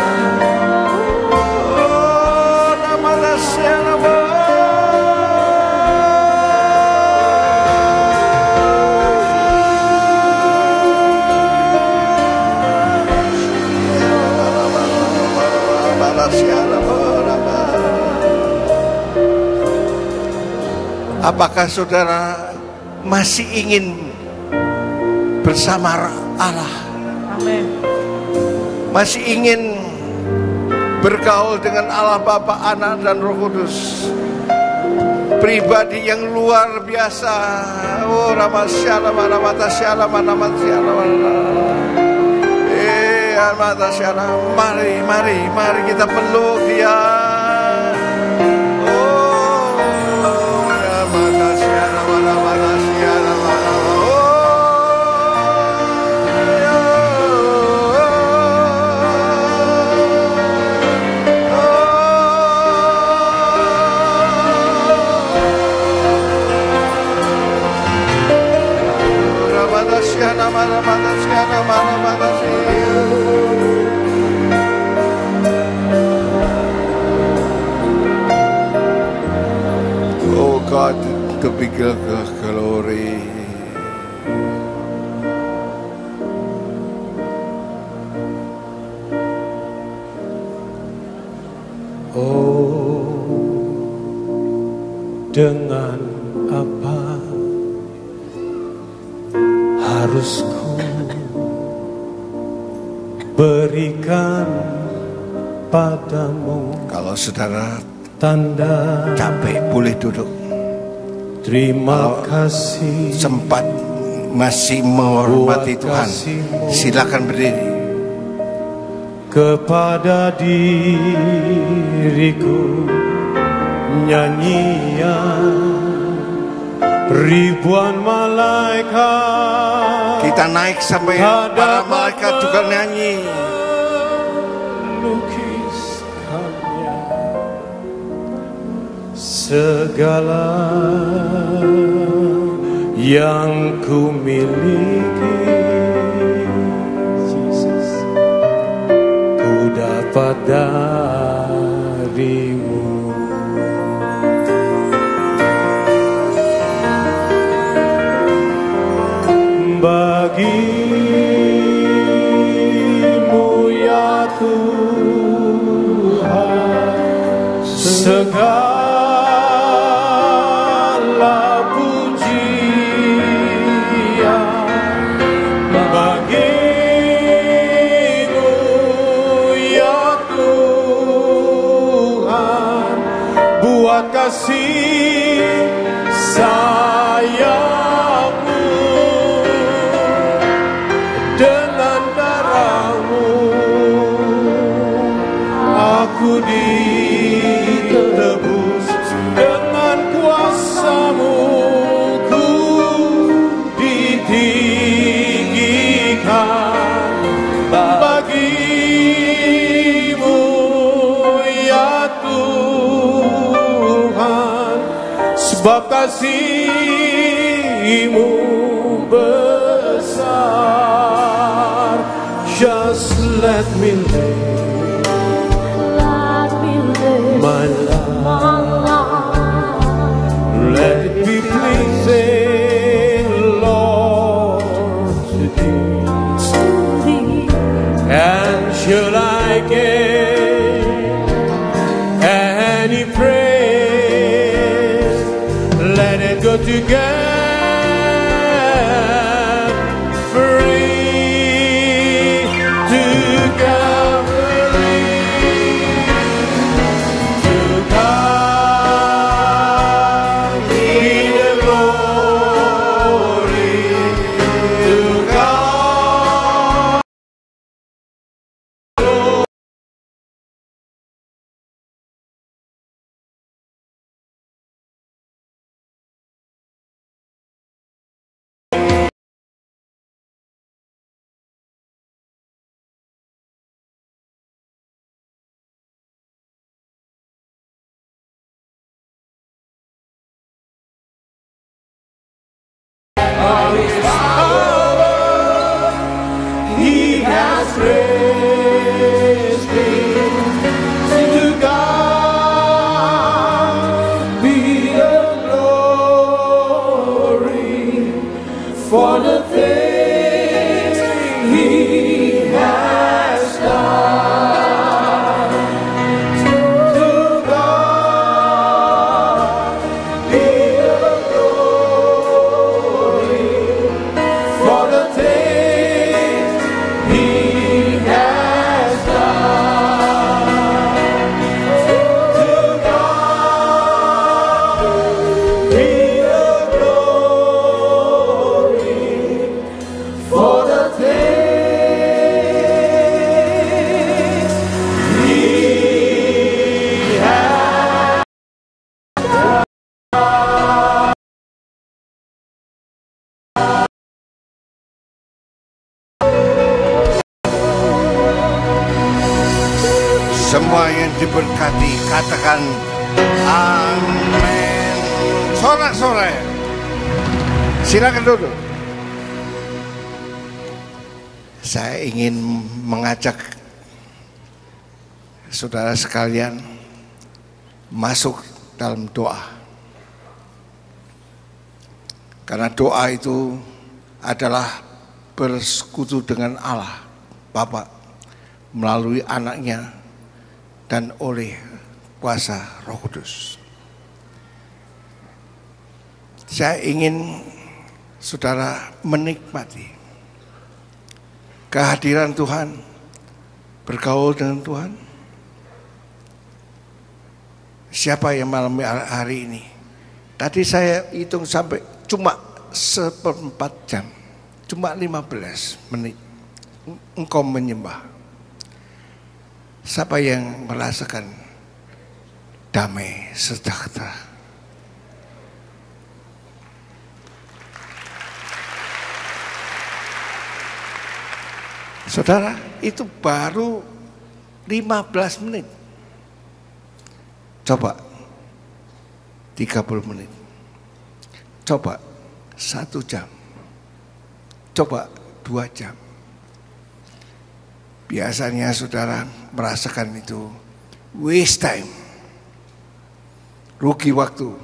Apakah saudara masih ingin bersama Allah? Amin. Masih ingin bergaul dengan Allah Bapa, Anak dan Roh Kudus, pribadi yang luar biasa. Oh Ramasyalama. Mari kita peluk Dia. Oh God, to be glory. Oh, dengan apa harus ku berikan padamu? Kalau saudara tanda capek boleh duduk. Terima kasih. Sempat masih menghormati Tuhan, silakan berdiri. Kepada diriku nyanyian ribuan malaikat. Kita naik sampai para malaikat juga nyanyi. Lukiskannya segala yang ku miliki, Jesus, ku dapat darimu. Bagimu ya Tuhan segala pujian. Bagimu ya Tuhan buat kasih sayang ditebus dengan kuasa-Mu, ku ditinggikan bagi-Mu ya Tuhan, sebab kasih-Mu besar. Just let me live my life. Let it be pleasing, Lord, to Thee. And should I get any praise, let it go together. He has raised me. To God be the glory for the things He has done. To God be the glory for the things He has done. To God be the glory for the things He has Semua yang diberkati katakan amin. Sorak-sorai. Silakan duduk. Saya ingin mengajak saudara sekalian masuk dalam doa. Karena doa itu adalah bersekutu dengan Allah Bapa melalui anaknya dan oleh kuasa Roh Kudus. Saya ingin saudara menikmati kehadiran Tuhan, bergaul dengan Tuhan. Siapa yang malam hari ini? Tadi saya hitung sampai cuma 1/4 jam, cuma 15 menit engkau menyembah. Siapa yang merasakan damai sejahtera? Saudara, itu baru 15 menit. Coba 30 menit. Coba 1 jam. Coba 2 jam. Biasanya saudara merasakan itu waste time, rugi waktu.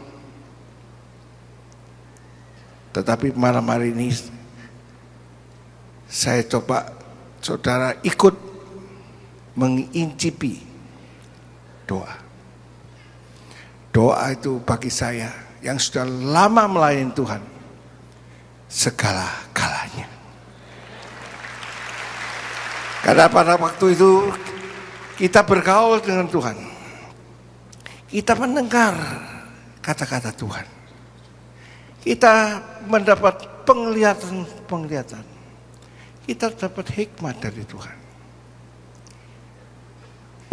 Tetapi malam hari ini saya coba saudara ikut mengincipi doa. Doa itu bagi saya yang sudah lama melayani Tuhan segala kalanya. Karena pada waktu itu kita bergaul dengan Tuhan, kita mendengar kata-kata Tuhan, kita mendapat penglihatan, kita dapat hikmat dari Tuhan.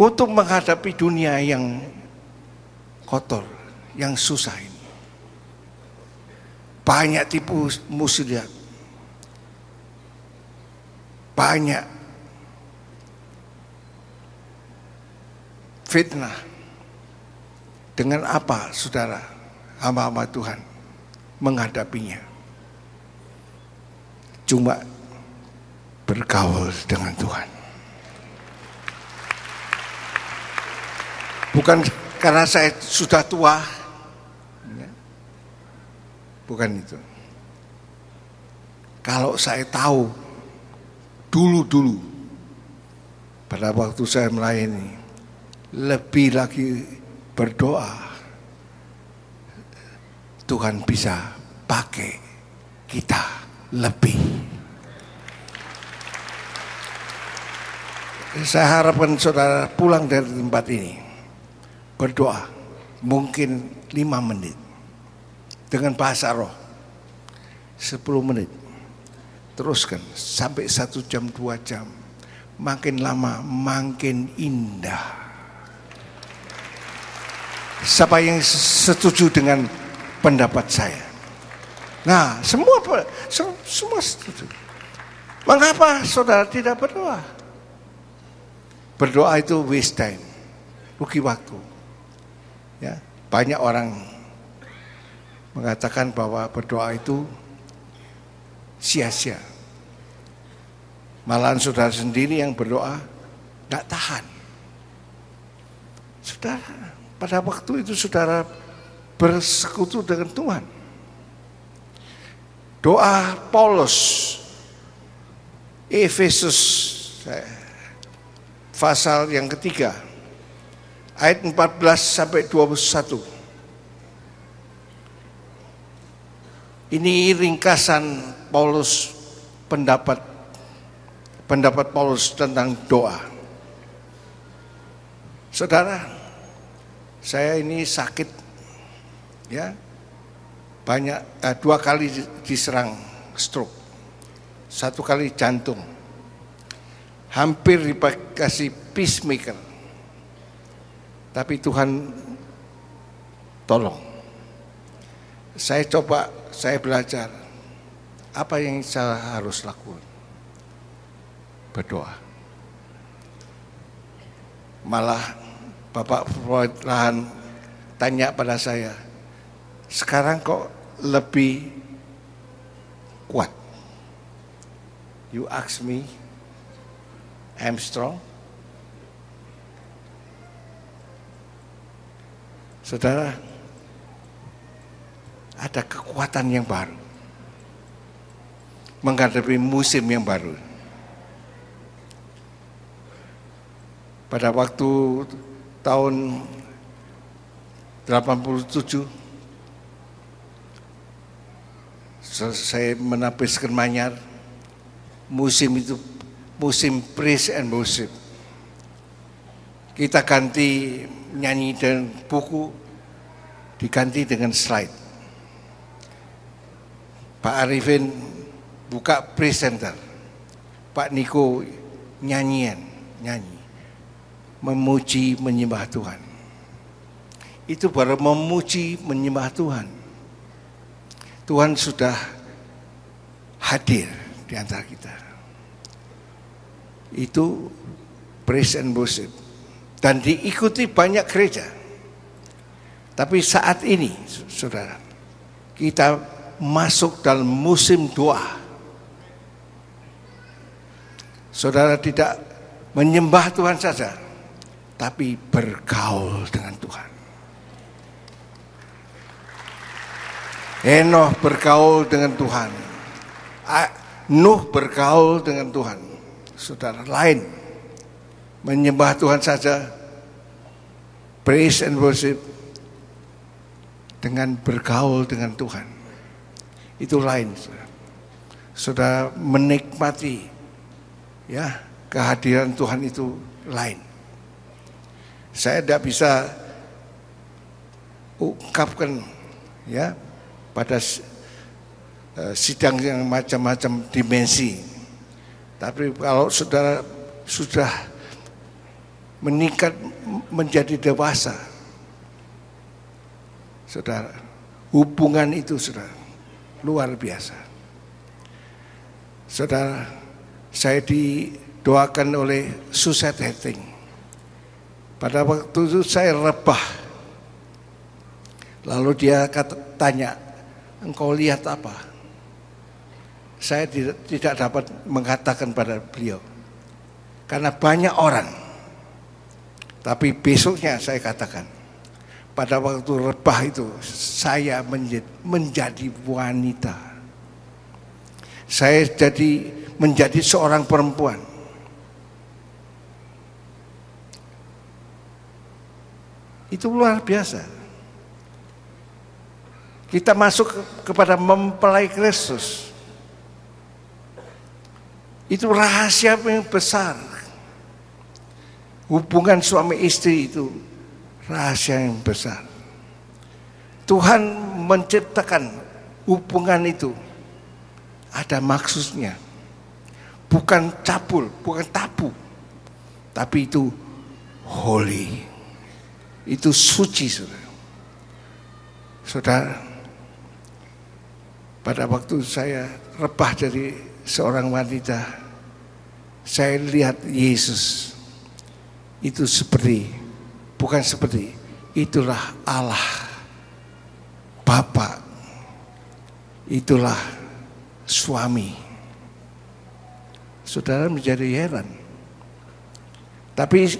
untuk menghadapi dunia yang kotor, yang susah ini. Banyak tipu muslihat, banyak fitnah. Dengan apa saudara, hamba-hamba Tuhan menghadapinya? Cuma bergaul dengan Tuhan. Bukan karena saya sudah tua, bukan itu. Kalau saya tahu dulu pada waktu saya melayani, lebih lagi berdoa, Tuhan bisa pakai kita lebih. Saya harapkan saudara pulang dari tempat ini berdoa mungkin 5 menit dengan bahasa roh, 10 menit, teruskan sampai 1 jam 2 jam, makin lama makin indah. Siapa yang setuju dengan pendapat saya? Nah, semua setuju. Mengapa saudara tidak berdoa? Berdoa itu waste time, rugi waktu. Ya, banyak orang mengatakan bahwa berdoa itu sia-sia. Malahan saudara sendiri yang berdoa nggak tahan. Saudara, pada waktu itu saudara bersekutu dengan Tuhan. Doa Paulus, Efesus pasal yang ketiga, ayat 14 sampai 21. Ini ringkasan Paulus, pendapat Paulus tentang doa. Saudara, saya ini sakit, ya, banyak 2 kali diserang stroke, 1 kali jantung, hampir dikasih pacemaker, tapi Tuhan tolong. Saya belajar apa yang saya harus lakukan, berdoa. Malah Bapak Floyd Lahan tanya pada saya, sekarang kok lebih kuat? You ask me, I'm strong. Saudara, ada kekuatan yang baru menghadapi musim yang baru. Pada waktu tahun 87 saya menapiskan Manyar, musim itu musim praise and worship. Kita ganti nyanyi dan buku, diganti dengan slide. Pak Arifin buka presenter, Pak Niko nyanyi, memuji menyembah Tuhan. Itu baru memuji menyembah Tuhan. Tuhan sudah hadir di antara kita. Itu praise and worship, dan diikuti banyak gereja. Tapi saat ini, saudara, kita masuk dalam musim doa. Saudara tidak menyembah Tuhan saja, tapi bergaul dengan Tuhan. Enoh bergaul dengan Tuhan, Nuh bergaul dengan Tuhan. Saudara, lain menyembah Tuhan saja, praise and worship, dengan bergaul dengan Tuhan itu lain. Saudara menikmati, ya, kehadiran Tuhan itu lain. Saya tidak bisa ungkapkan, ya, pada sidang yang macam-macam dimensi. Tapi kalau saudara sudah meningkat menjadi dewasa. Saudara, hubungan itu saudara luar biasa. Saudara, saya didoakan oleh Suzette Hetting. Pada waktu itu saya rebah. Lalu dia tanya, engkau lihat apa? Saya tidak dapat mengatakan pada beliau. Karena banyak orang. Tapi besoknya saya katakan, pada waktu rebah itu saya menjadi wanita. Saya menjadi seorang perempuan. Itu luar biasa. Kita masuk kepada mempelai Kristus. Itu rahasia yang besar. Hubungan suami istri itu rahasia yang besar. Tuhan menciptakan hubungan itu ada maksudnya. Bukan cabul, bukan tabu. Tapi itu holy. Itu suci, saudara. Saudara, pada waktu saya rebah dari seorang wanita, saya lihat Yesus itu bukan seperti, itulah Allah, Bapa, itulah suami. Saudara menjadi heran. Tapi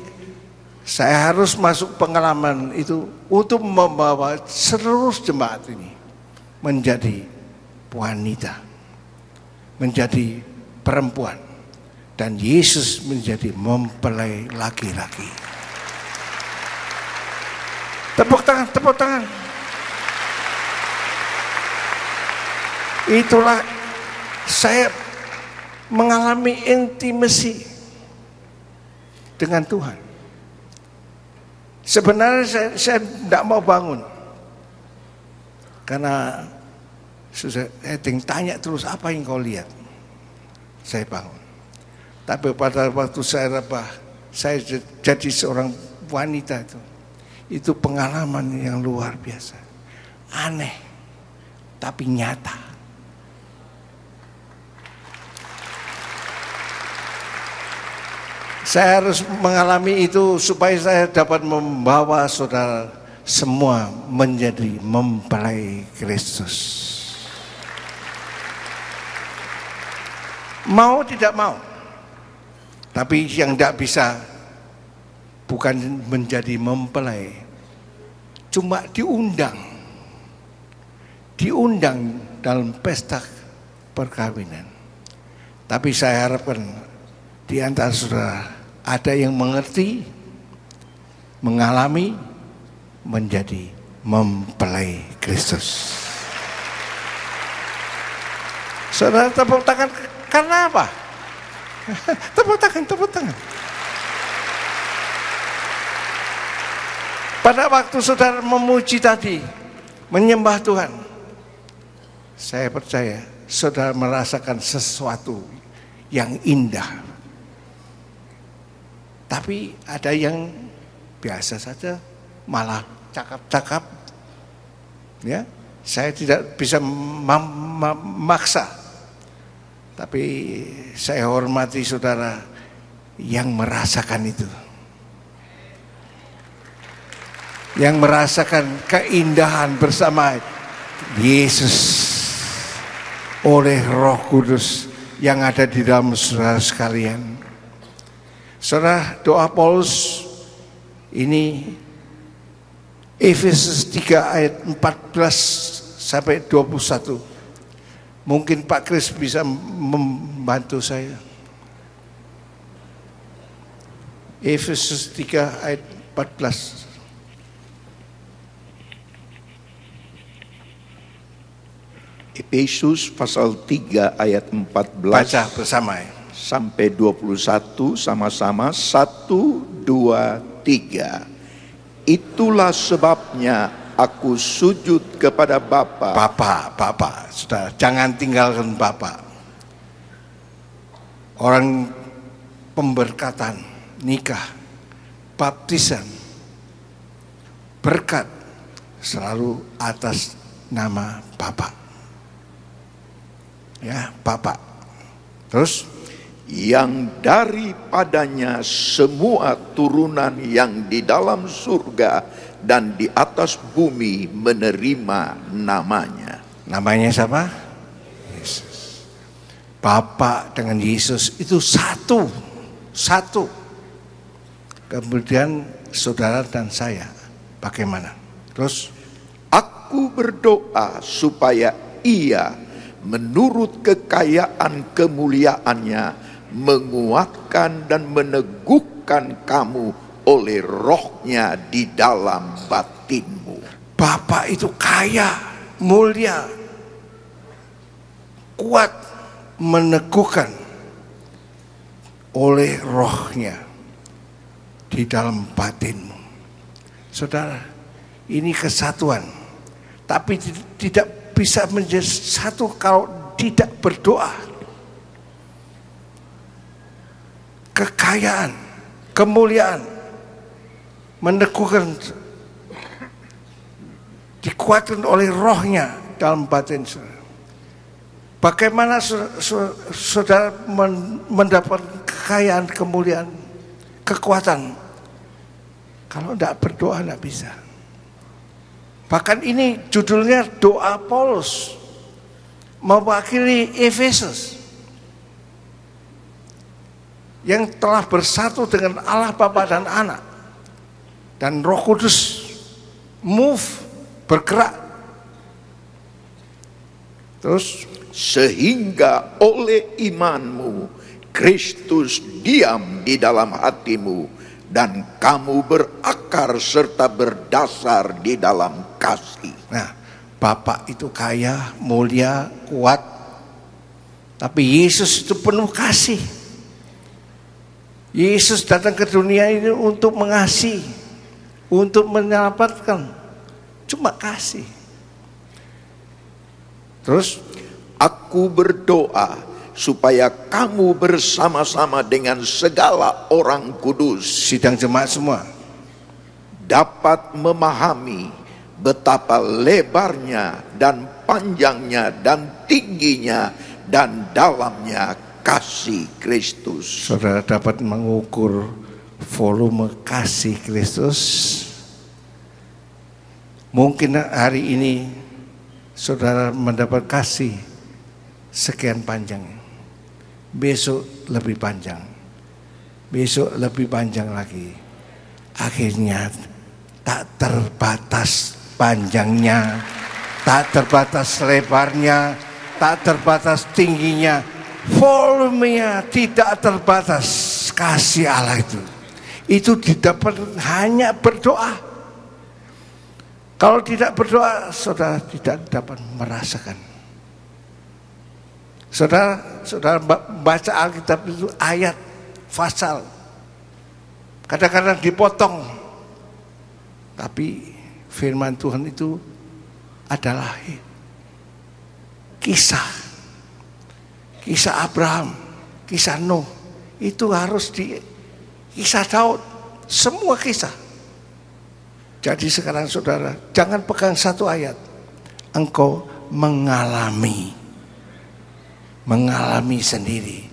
saya harus masuk pengalaman itu untuk membawa seluruh jemaat ini menjadi wanita, menjadi perempuan, dan Yesus menjadi mempelai laki-laki. Tepuk tangan, tepuk tangan. Itulah saya mengalami intimasi dengan Tuhan. Sebenarnya saya tidak mau bangun. Karena tanya terus, apa yang kau lihat? Saya bangun. Tapi pada waktu saya rebah, saya jadi seorang wanita itu pengalaman yang luar biasa. Aneh, tapi nyata. Saya harus mengalami itu supaya saya dapat membawa saudara semua menjadi mempelai Kristus. Mau tidak mau. Tapi yang tidak bisa bukan menjadi mempelai, cuma diundang. Diundang dalam pesta perkawinan. Tapi saya harapkan di antara saudara ada yang mengerti, mengalami, menjadi mempelai Kristus. Saudara tepuk tangan karena apa? Tepuk tangan, tepuk tangan. Pada waktu saudara memuji tadi, menyembah Tuhan, saya percaya saudara merasakan sesuatu yang indah. Tapi ada yang biasa saja, malah cakap-cakap. Ya, saya tidak bisa memaksa. Tapi saya hormati saudara yang merasakan itu. Yang merasakan keindahan bersama Yesus oleh Roh Kudus yang ada di dalam saudara sekalian. Saudara, doa Paulus ini Efesus 3 ayat 14 sampai 21. Mungkin Pak Kris bisa membantu saya. Efesus 3 ayat 14. Efesus pasal 3 ayat 14. Baca bersama ya. Sampai 21 sama-sama. 1, 2, 3. Itulah sebabnya aku sujud kepada Bapa. Bapa, saudara, jangan tinggalkan Bapa. Orang pemberkatan nikah baptisan, berkat selalu atas nama Bapa. Ya, Bapa. Terus yang daripadanya semua turunan yang di dalam surga dan di atas bumi menerima namanya. Namanya siapa? Yesus. Bapa dengan Yesus itu satu. Kemudian saudara dan saya bagaimana? Terus aku berdoa supaya ia menurut kekayaan kemuliaannya menguatkan dan meneguhkan kamu oleh rohnya di dalam batinmu. Bapa itu kaya, mulia, kuat, meneguhkan oleh rohnya di dalam batinmu. Saudara, ini kesatuan. Tapi tidak bisa menjadi satu kalau tidak berdoa. Kekayaan, kemuliaan, meneguhkan, dikuatkan oleh rohnya dalam batin saudara. Bagaimana saudara mendapat kekayaan, kemuliaan, kekuatan? Kalau tidak berdoa tidak bisa. Bahkan ini judulnya doa Paulus mewakili Efesus yang telah bersatu dengan Allah Bapa dan Anak, dan Roh Kudus bergerak. Terus sehingga oleh imanmu Kristus diam di dalam hatimu dan kamu berakar serta berdasar di dalam kasih. Nah, Bapa itu kaya, mulia, kuat, tapi Yesus itu penuh kasih. Yesus datang ke dunia ini untuk mengasihi, untuk menyelamatkan, cuma kasih. Terus aku berdoa supaya kamu bersama-sama dengan segala orang kudus, sidang jemaat semua, dapat memahami betapa lebarnya dan panjangnya dan tingginya dan dalamnya kasih Kristus. Saudara dapat mengukur volume kasih Kristus. Mungkin hari ini saudara mendapat kasih sekian panjang, besok lebih panjang, besok lebih panjang lagi. Akhirnya tak terbatas panjangnya, tak terbatas lebarnya, tak terbatas tingginya, volumenya tidak terbatas. Kasih Allah itu didapat hanya berdoa. Kalau tidak berdoa, saudara tidak dapat merasakan. Saudara baca Alkitab itu ayat, pasal, kadang-kadang dipotong, tapi firman Tuhan itu adalah kisah Abraham, kisah Nuh, itu harus kisah Daud, semua kisah. Jadi sekarang saudara jangan pegang satu ayat, engkau mengalami sendiri.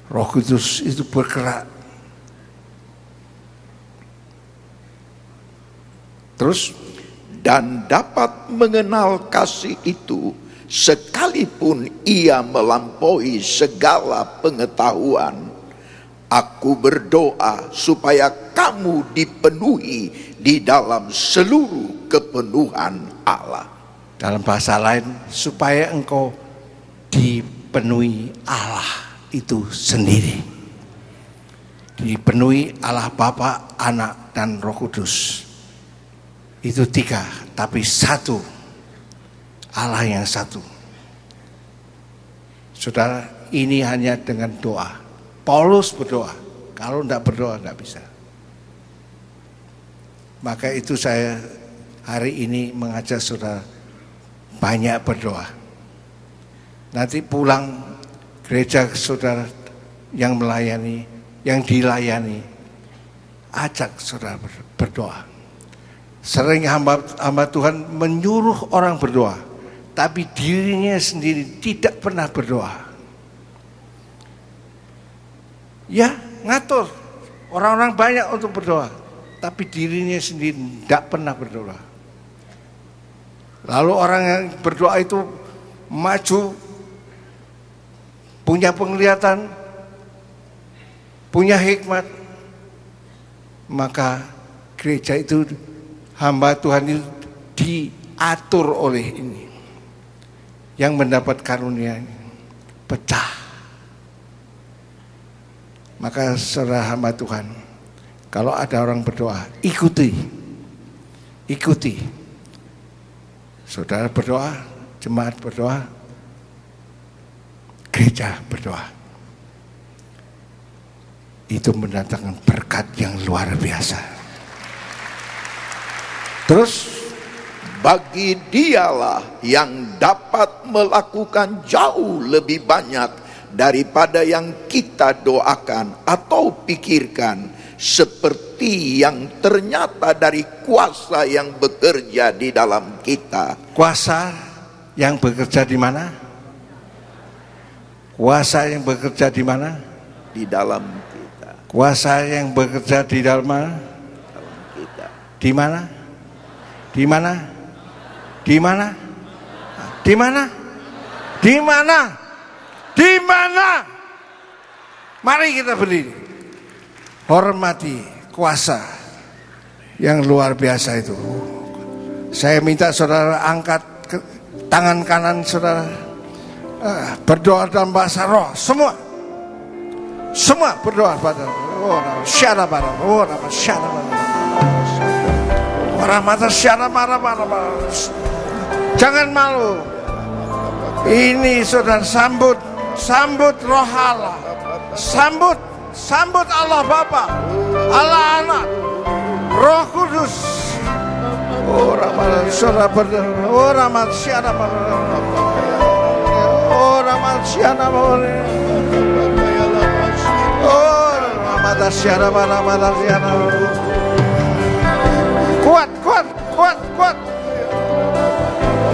Roh Kudus itu bergerak. Terus, dan dapat mengenal kasih itu sekalipun ia melampaui segala pengetahuan. Aku berdoa supaya kamu dipenuhi di dalam seluruh kepenuhan Allah. Dalam bahasa lain, supaya engkau dipenuhi Allah itu sendiri. Dipenuhi Allah Bapa, Anak, dan Roh Kudus. Itu tiga, tapi satu. Allah yang satu. Saudara, ini hanya dengan doa. Paulus berdoa. Kalau tidak berdoa tidak bisa. Maka itu saya hari ini mengajak saudara banyak berdoa. Nanti pulang gereja saudara yang melayani yang dilayani, ajak saudara berdoa. Sering hamba Tuhan menyuruh orang berdoa, tapi dirinya sendiri tidak pernah berdoa. Ya, ngatur orang-orang banyak untuk berdoa, tapi dirinya sendiri tidak pernah berdoa. Lalu orang yang berdoa itu maju, punya penglihatan, punya hikmat, maka gereja itu, hamba Tuhan itu diatur oleh ini. Yang mendapat karunia ini pecah. Maka saudara hamba Tuhan, kalau ada orang berdoa, ikuti. Saudara berdoa, jemaat berdoa, gereja berdoa. Itu mendatangkan berkat yang luar biasa. Terus bagi dialah yang dapat melakukan jauh lebih banyak daripada yang kita doakan atau pikirkan, seperti yang ternyata dari kuasa yang bekerja di dalam kita. Kuasa yang bekerja di mana? Kuasa yang bekerja di mana? Di dalam kita. Kuasa yang bekerja di dalam mana? Dalam kita. Di mana? Di mana? Di mana? Di mana? Di mana? Di mana? Mari kita berdiri. Hormati kuasa yang luar biasa itu. Saya minta saudara angkat tangan kanan saudara, berdoa dalam bahasa roh. Semua berdoa pada syara pada syara pada orang mata syara pada. Jangan malu. Ini saudara sambut roh Allah, sambut Allah Bapa, Allah Anak, Roh Kudus. Orang saudara berdoa, orang manusia nama, orang manusia nama, orang manusia nama. Kuat.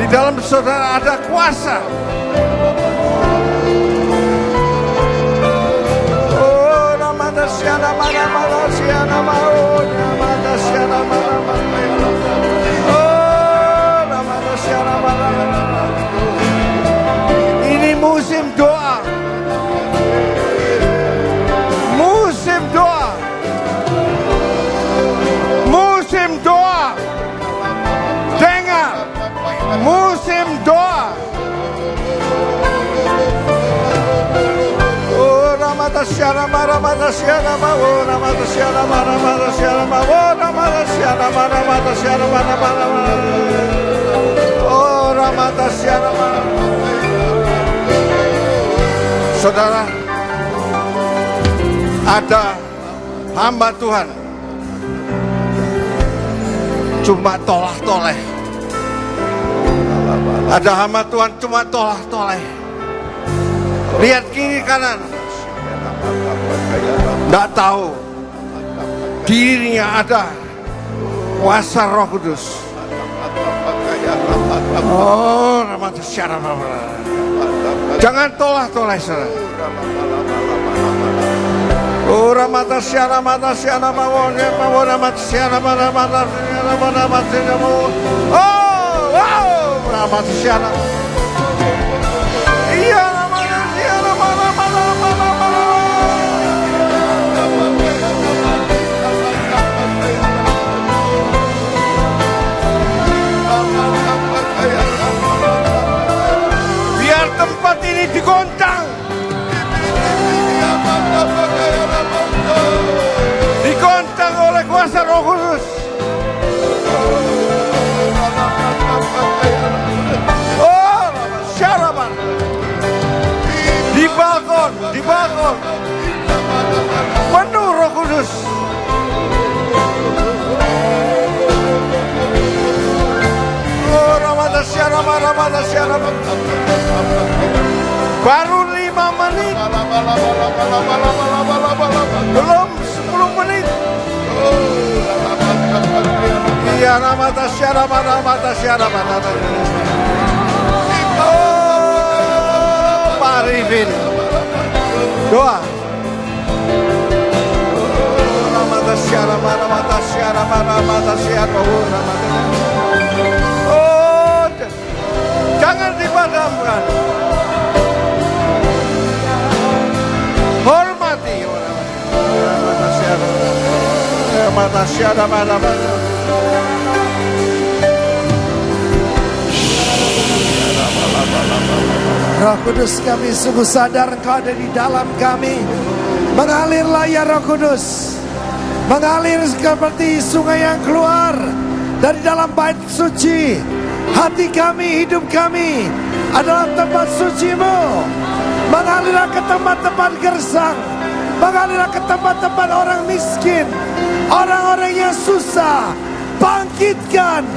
Di dalam saudara ada kuasa. Ini musim doa. Musim doa. Dengar. Musim doa. Saudara, ada hamba Tuhan cuma tolah-toleh. Ada hamba Tuhan cuma tolah-toleh. Lihat kiri kanan, tidak tahu dirinya ada kuasa Roh Kudus. Jangan tolah-toleh saudara. Biar tempat ini digoncang, digoncang oleh kuasa Roh Kudus. Oh, syarapan di balkon penuh Roh Kudus. Oh, Ramadhan syarapan. Baru 5 menit. Belum 10 menit. Iya, mata syara mana. Oh, mari Vin. Doa. Oh, jangan dipadamkan. Hormati orang. Roh Kudus, kami sungguh sadar Engkau ada di dalam kami. Mengalirlah ya Roh Kudus. Mengalir seperti sungai yang keluar dari dalam bait suci. Hati kami, hidup kami adalah tempat suci-Mu. Mengalirlah ke tempat-tempat gersang. Mengalirlah ke tempat-tempat orang miskin, orang-orang yang susah. Bangkitkan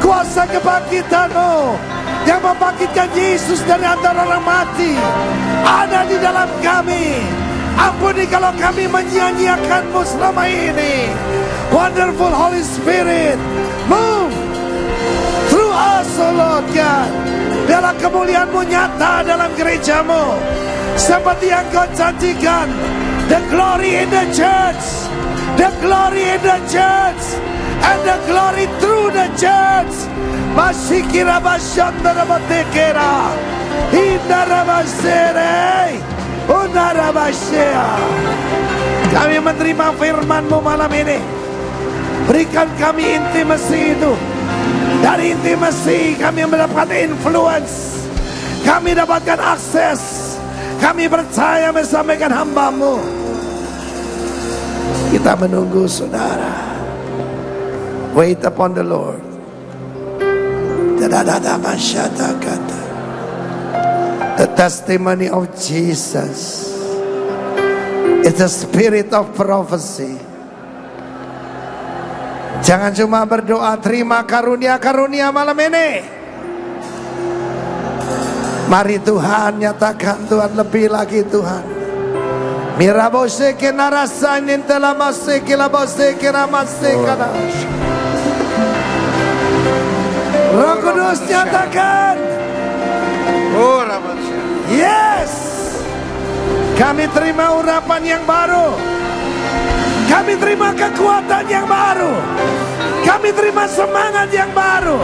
kuasa kebangkitan-Mu yang membangkitkan Yesus dari antara orang mati ada di dalam kami. Ampuni kalau kami menyia-nyiakan-Mu selama ini. Wonderful Holy Spirit, move through us, oh Lord God. Biarlah kemuliaan-Mu nyata dalam gereja-Mu, seperti yang Kau janjikan. The glory in the church, the glory in the church, and the glory through the church. Masikira basyandara batekera, hindara basere. Kami menerima firman-Mu malam ini. Berikan kami intimasi itu. Dari intimasi kami mendapatkan influence. Kami dapatkan akses. Kami percaya menyampaikan hamba-Mu. Kita menunggu saudara. Wait upon the Lord. The testimony of Jesus is the spirit of prophecy. Jangan cuma berdoa terima karunia-karunia malam ini. Mari Tuhan nyatakan, Tuhan lebih lagi Tuhan. Mirabose ke narasanin telamase ke labose ke ramase kanash. Roh Kudus nyatakan. Oh, yes. Kami terima urapan yang baru. Kami terima kekuatan yang baru. Kami terima semangat yang baru.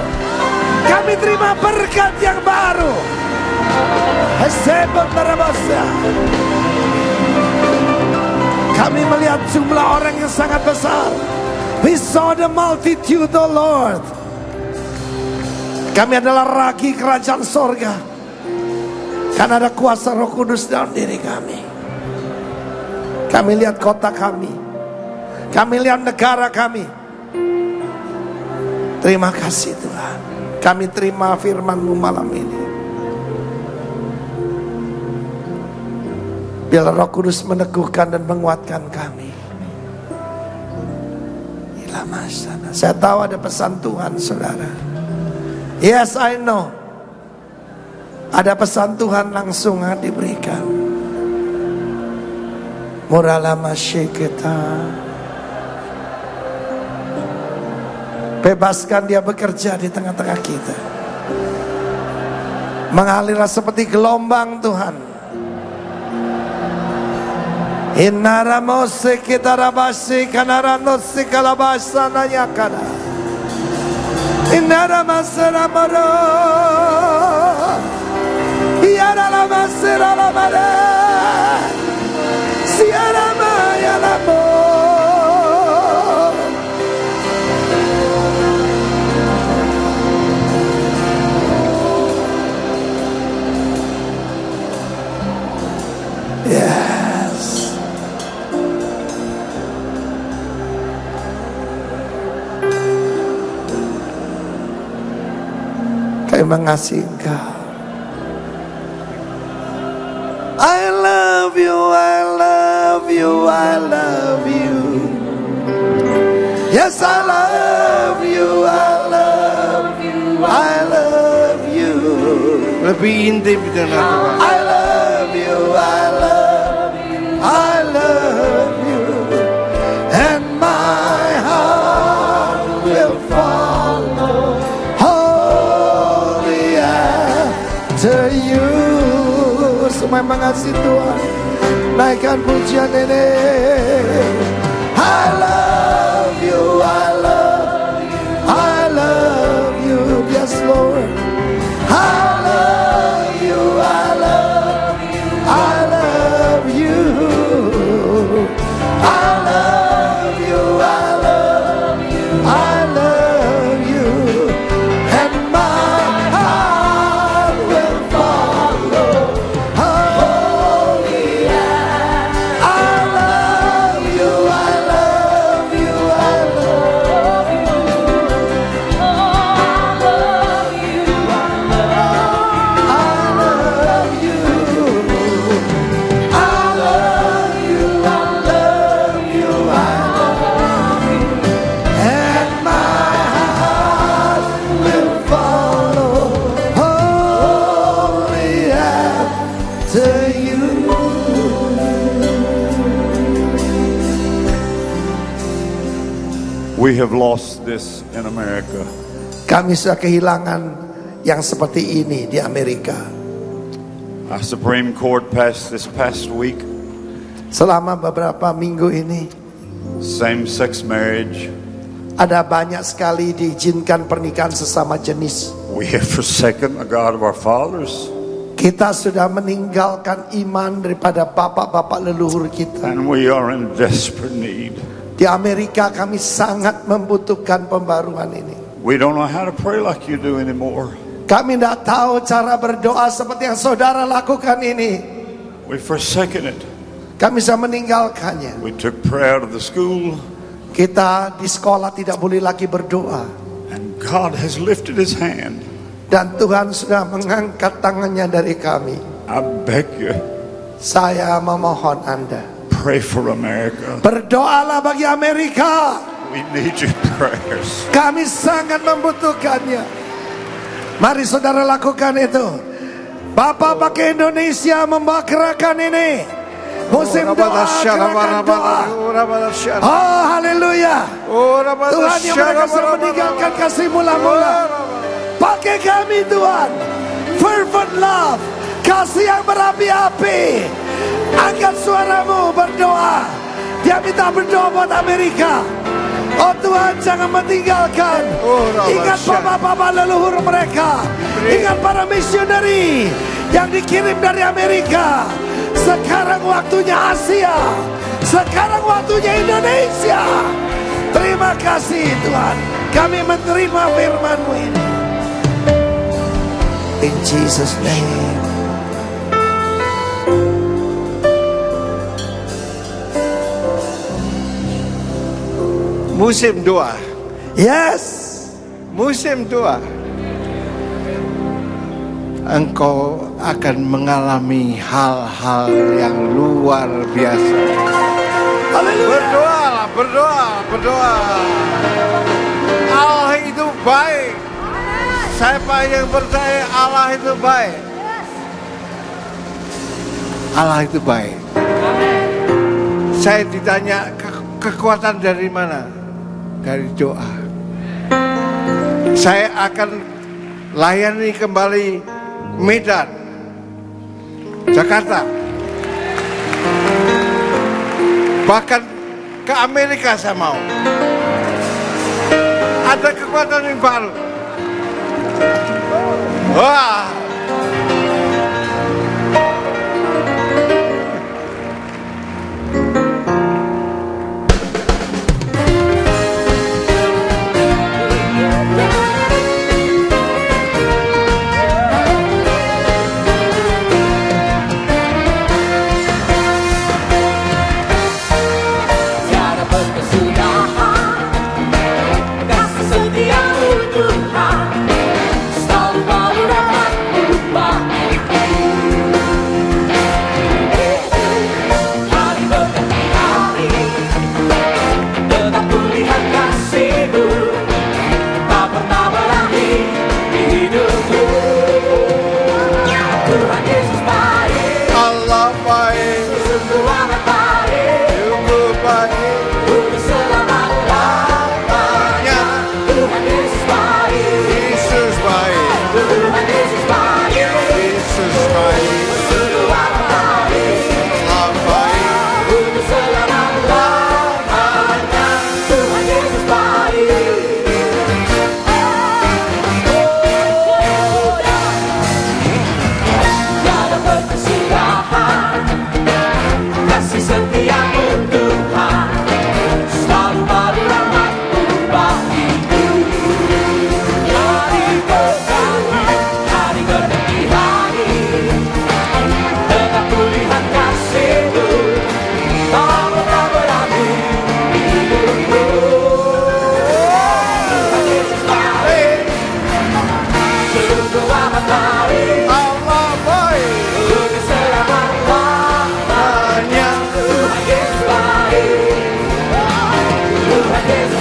Kami terima berkat yang baru. Hesebot narabasa. Kami melihat jumlah orang yang sangat besar. We saw the multitude, oh Lord. Kami adalah ragi kerajaan sorga. Karena ada kuasa Roh Kudus dalam diri kami. Kami lihat kota kami. Kami lihat negara kami. Terima kasih Tuhan. Kami terima firman-Mu malam ini. Biar Roh Kudus meneguhkan dan menguatkan kami. Saya tahu ada pesan Tuhan saudara. Yes, I know. Ada pesan Tuhan langsung diberikan. Muralama syeketa. Bebaskan dia bekerja di tengah-tengah kita. Mengalirlah seperti gelombang Tuhan. Inaramose kita rabasi kanaranos kalabasa nayakana. Inaramasramaro. Yaralamasramara. Siaramayalamo. Yes. Kami mengasihi Engkau. I love you, I love you, I love you. Yes, I love you, I love you, I love you. Lebih intim dengan Tuhan. I love you, I I love you, and my heart will follow wholly after you. Semua yang mengasihi Tuhan, naikkan pujian ini. I love you, I love you, I love you, yes Lord. I love you, I love you, I love you. I love you, I love you, I love you. And my heart will follow wholly. I love you, I love you, I love you. Oh, I love you, I love you. I love you, I love you, I love you. And my heart will follow wholly after you. We have lost this in America. Kami sudah kehilangan yang seperti ini di Amerika. Our Supreme Court passed this past week Selama beberapa minggu ini same-sex marriage. ada banyak sekali diizinkan pernikahan sesama jenis. We have forsaken the God of our fathers, Kita sudah meninggalkan iman daripada bapak-bapak leluhur kita. and we are in desperate need. Di Amerika kami sangat membutuhkan pembaruan ini. We don't know how to pray like you do anymore. Kami tidak tahu cara berdoa seperti yang saudara lakukan ini. We've forsaken it. Kami sudah meninggalkannya. We took prayer out of the school, Kita di sekolah tidak boleh lagi berdoa. and God has lifted his hand. Dan Tuhan sudah mengangkat tangannya dari kami. I beg you, Saya memohon Anda, pray for America. berdoalah bagi Amerika. We need your prayers. Kami sangat membutuhkannya. Mari saudara lakukan itu. Bapak pakai Indonesia membawa gerakan ini. Musim doa, gerakan doa. Oh haleluya. Tuhan yang mereka sudah meninggalkan kasih mula-mula. Pakai kami Tuhan. Fervent love, kasih yang berapi-api. Angkat suaramu berdoa. Dia minta berdoa buat Amerika. Oh Tuhan, jangan meninggalkan. Ingat bapak-bapak leluhur mereka. Ingat para misioneri yang dikirim dari Amerika. Sekarang waktunya Asia. Sekarang waktunya Indonesia. Terima kasih Tuhan, kami menerima firman-Mu ini. In Jesus' name. Musim doa. Yes. Musim doa. Engkau akan mengalami hal-hal yang luar biasa. Berdoalah, berdoa, berdoa. Allah itu baik. Siapa yang percaya Allah itu baik? Allah itu baik. Saya ditanya kekuatan dari mana? Dari doa. Saya akan layani kembali Medan, Jakarta, bahkan ke Amerika saya mau. Ada kekuatan yang baru. Wah. Kasih setiamu Tuhan selalu mau dapat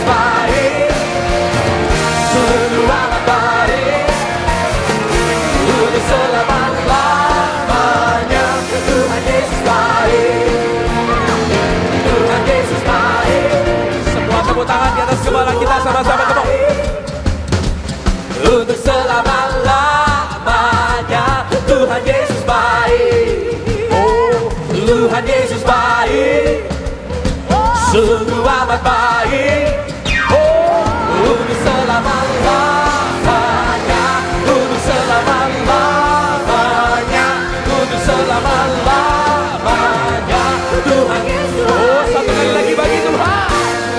baik, sungguh amat baik, untuk selama-lamanya. Tuhan Yesus baik, Tuhan Yesus baik. Semua tepuk tangan di atas kepala kita sama-sama, tepuk. Untuk selama-lamanya Tuhan Yesus baik. Oh, Tuhan Yesus baik, sungguh amat baik. Oh, untuk selama-lamanya, untuk selama-lamanya, untuk selama-lamanya Tuhan Yesus baik. Oh, satu kali lagi bagi Tuhan.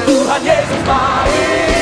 Tuhan Yesus baik.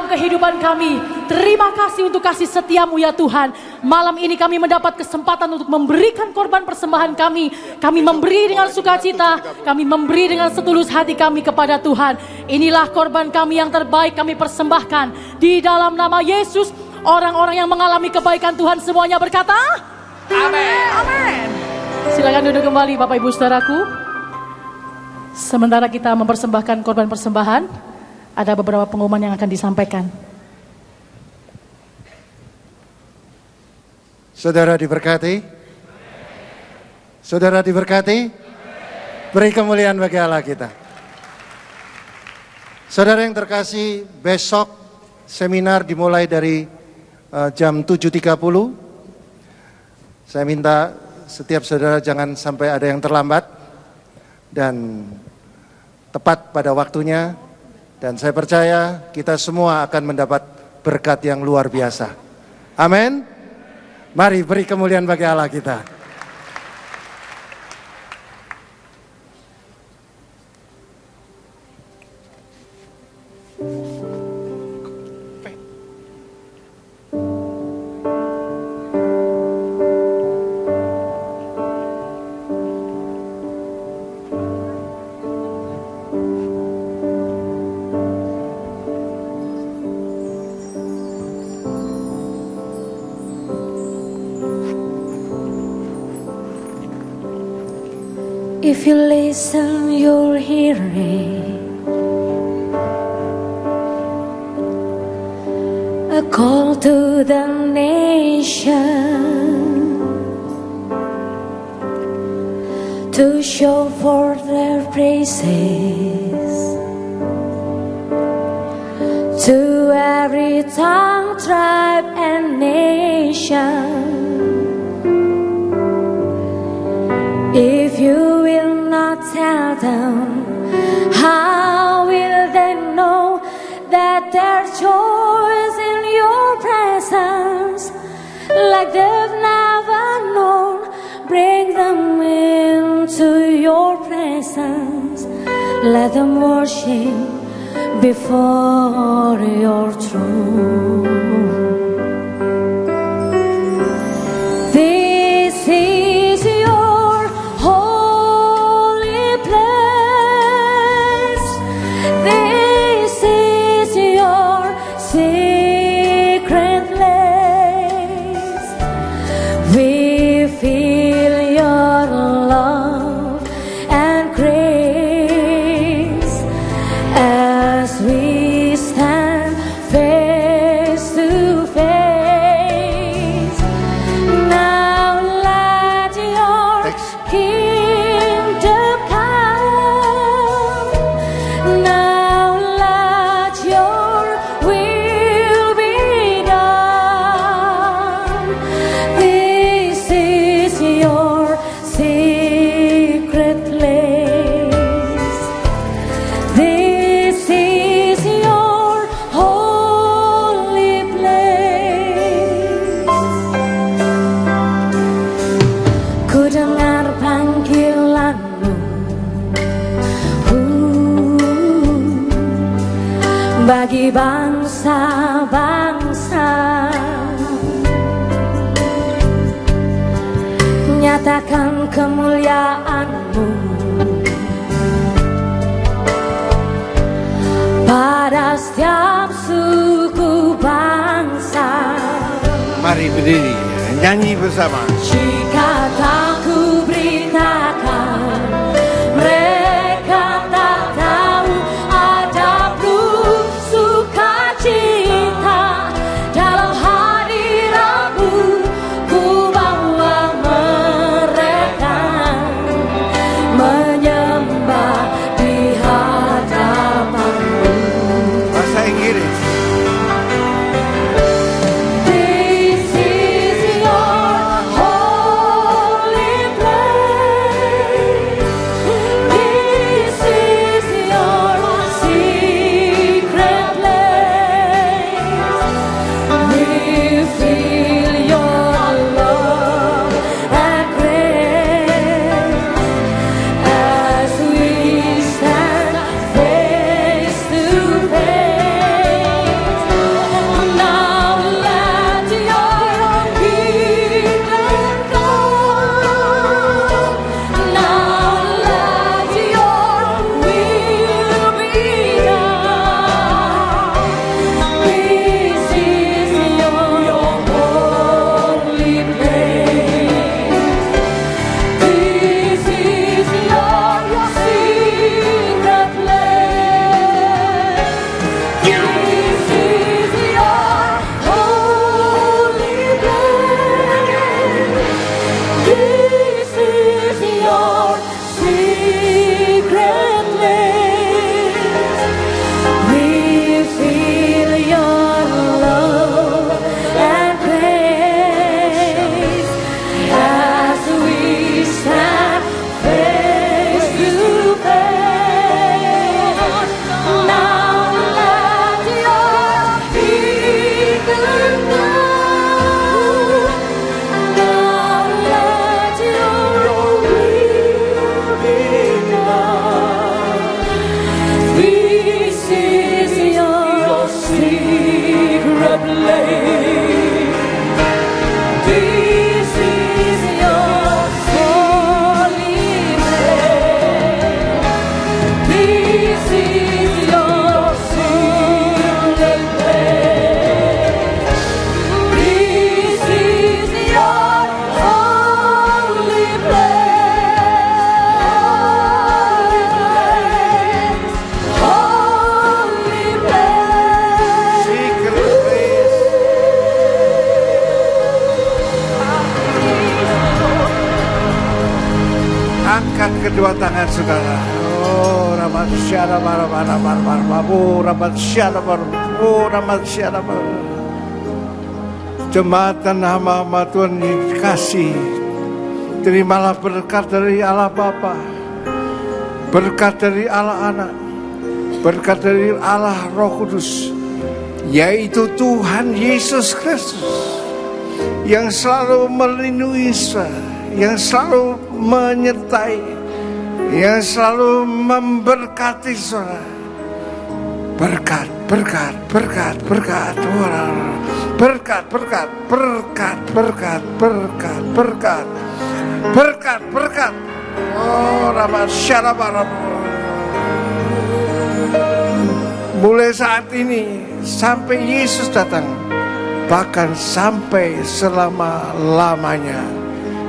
Kehidupan kami, terima kasih untuk kasih setiamu ya Tuhan. Malam ini kami mendapat kesempatan untuk memberikan korban persembahan kami. Kami memberi dengan sukacita, kami memberi dengan setulus hati kami kepada Tuhan. Inilah korban kami yang terbaik kami persembahkan di dalam nama Yesus. Orang-orang yang mengalami kebaikan Tuhan semuanya berkata amin. Amin. Silakan duduk kembali Bapak Ibu Saudaraku. Sementara kita mempersembahkan korban persembahan, ada beberapa pengumuman yang akan disampaikan. Saudara diberkati? Saudara diberkati? Beri kemuliaan bagi Allah kita. Saudara yang terkasih, besok seminar dimulai dari jam 7.30. Saya minta setiap saudara jangan sampai ada yang terlambat dan tepat pada waktunya. Dan saya percaya kita semua akan mendapat berkat yang luar biasa. Amin. Mari beri kemuliaan bagi Allah kita. If you listen, you'll hear it. A call to the nation to show forth their praises to every tongue, tribe, and nation. If you will not tell them, how will they know that their joy is in your presence? Like they've never known, bring them into your presence. Let them worship before your throne. This is your holy place. This is your secret place. We feel your love and grace as we stand face to face. Now bagi bangsa-bangsa. Nyatakan kemuliaan-Mu pada setiap suku bangsa. Mari berdiri, nyanyi bersama. Jika tak ku beritakan, mereka tak tahu ada sukacita dalam hadirat-Mu. Ku bawa mereka menyembah di hadapan-Mu. Bahasa Inggris. Angkat kedua tangan saudara. Oh, Ramat Syara Ramat Syara. Jemaatan hamba-hamba Tuhan dikasih. Terimalah berkat dari Allah Bapa, berkat dari Allah Anak, berkat dari Allah Roh Kudus, yaitu Tuhan Yesus Kristus yang selalu melindungi saudara, yang selalu menyertai, yang selalu memberkati saudara. Berkat, berkat, berkat, berkat, berkat, berkat, berkat, berkat, berkat, berkat, berkat, berkat. Oh, Ramat Syarabarab. Mulai saat ini sampai Yesus datang, bahkan sampai selama-lamanya.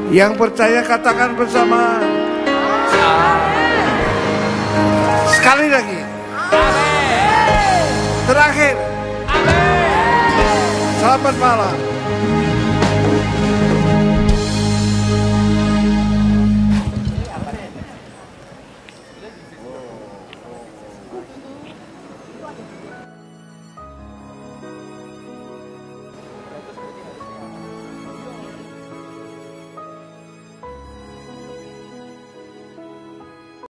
Yang percaya katakan bersama. Sekali lagi. Terakhir. Selamat malam.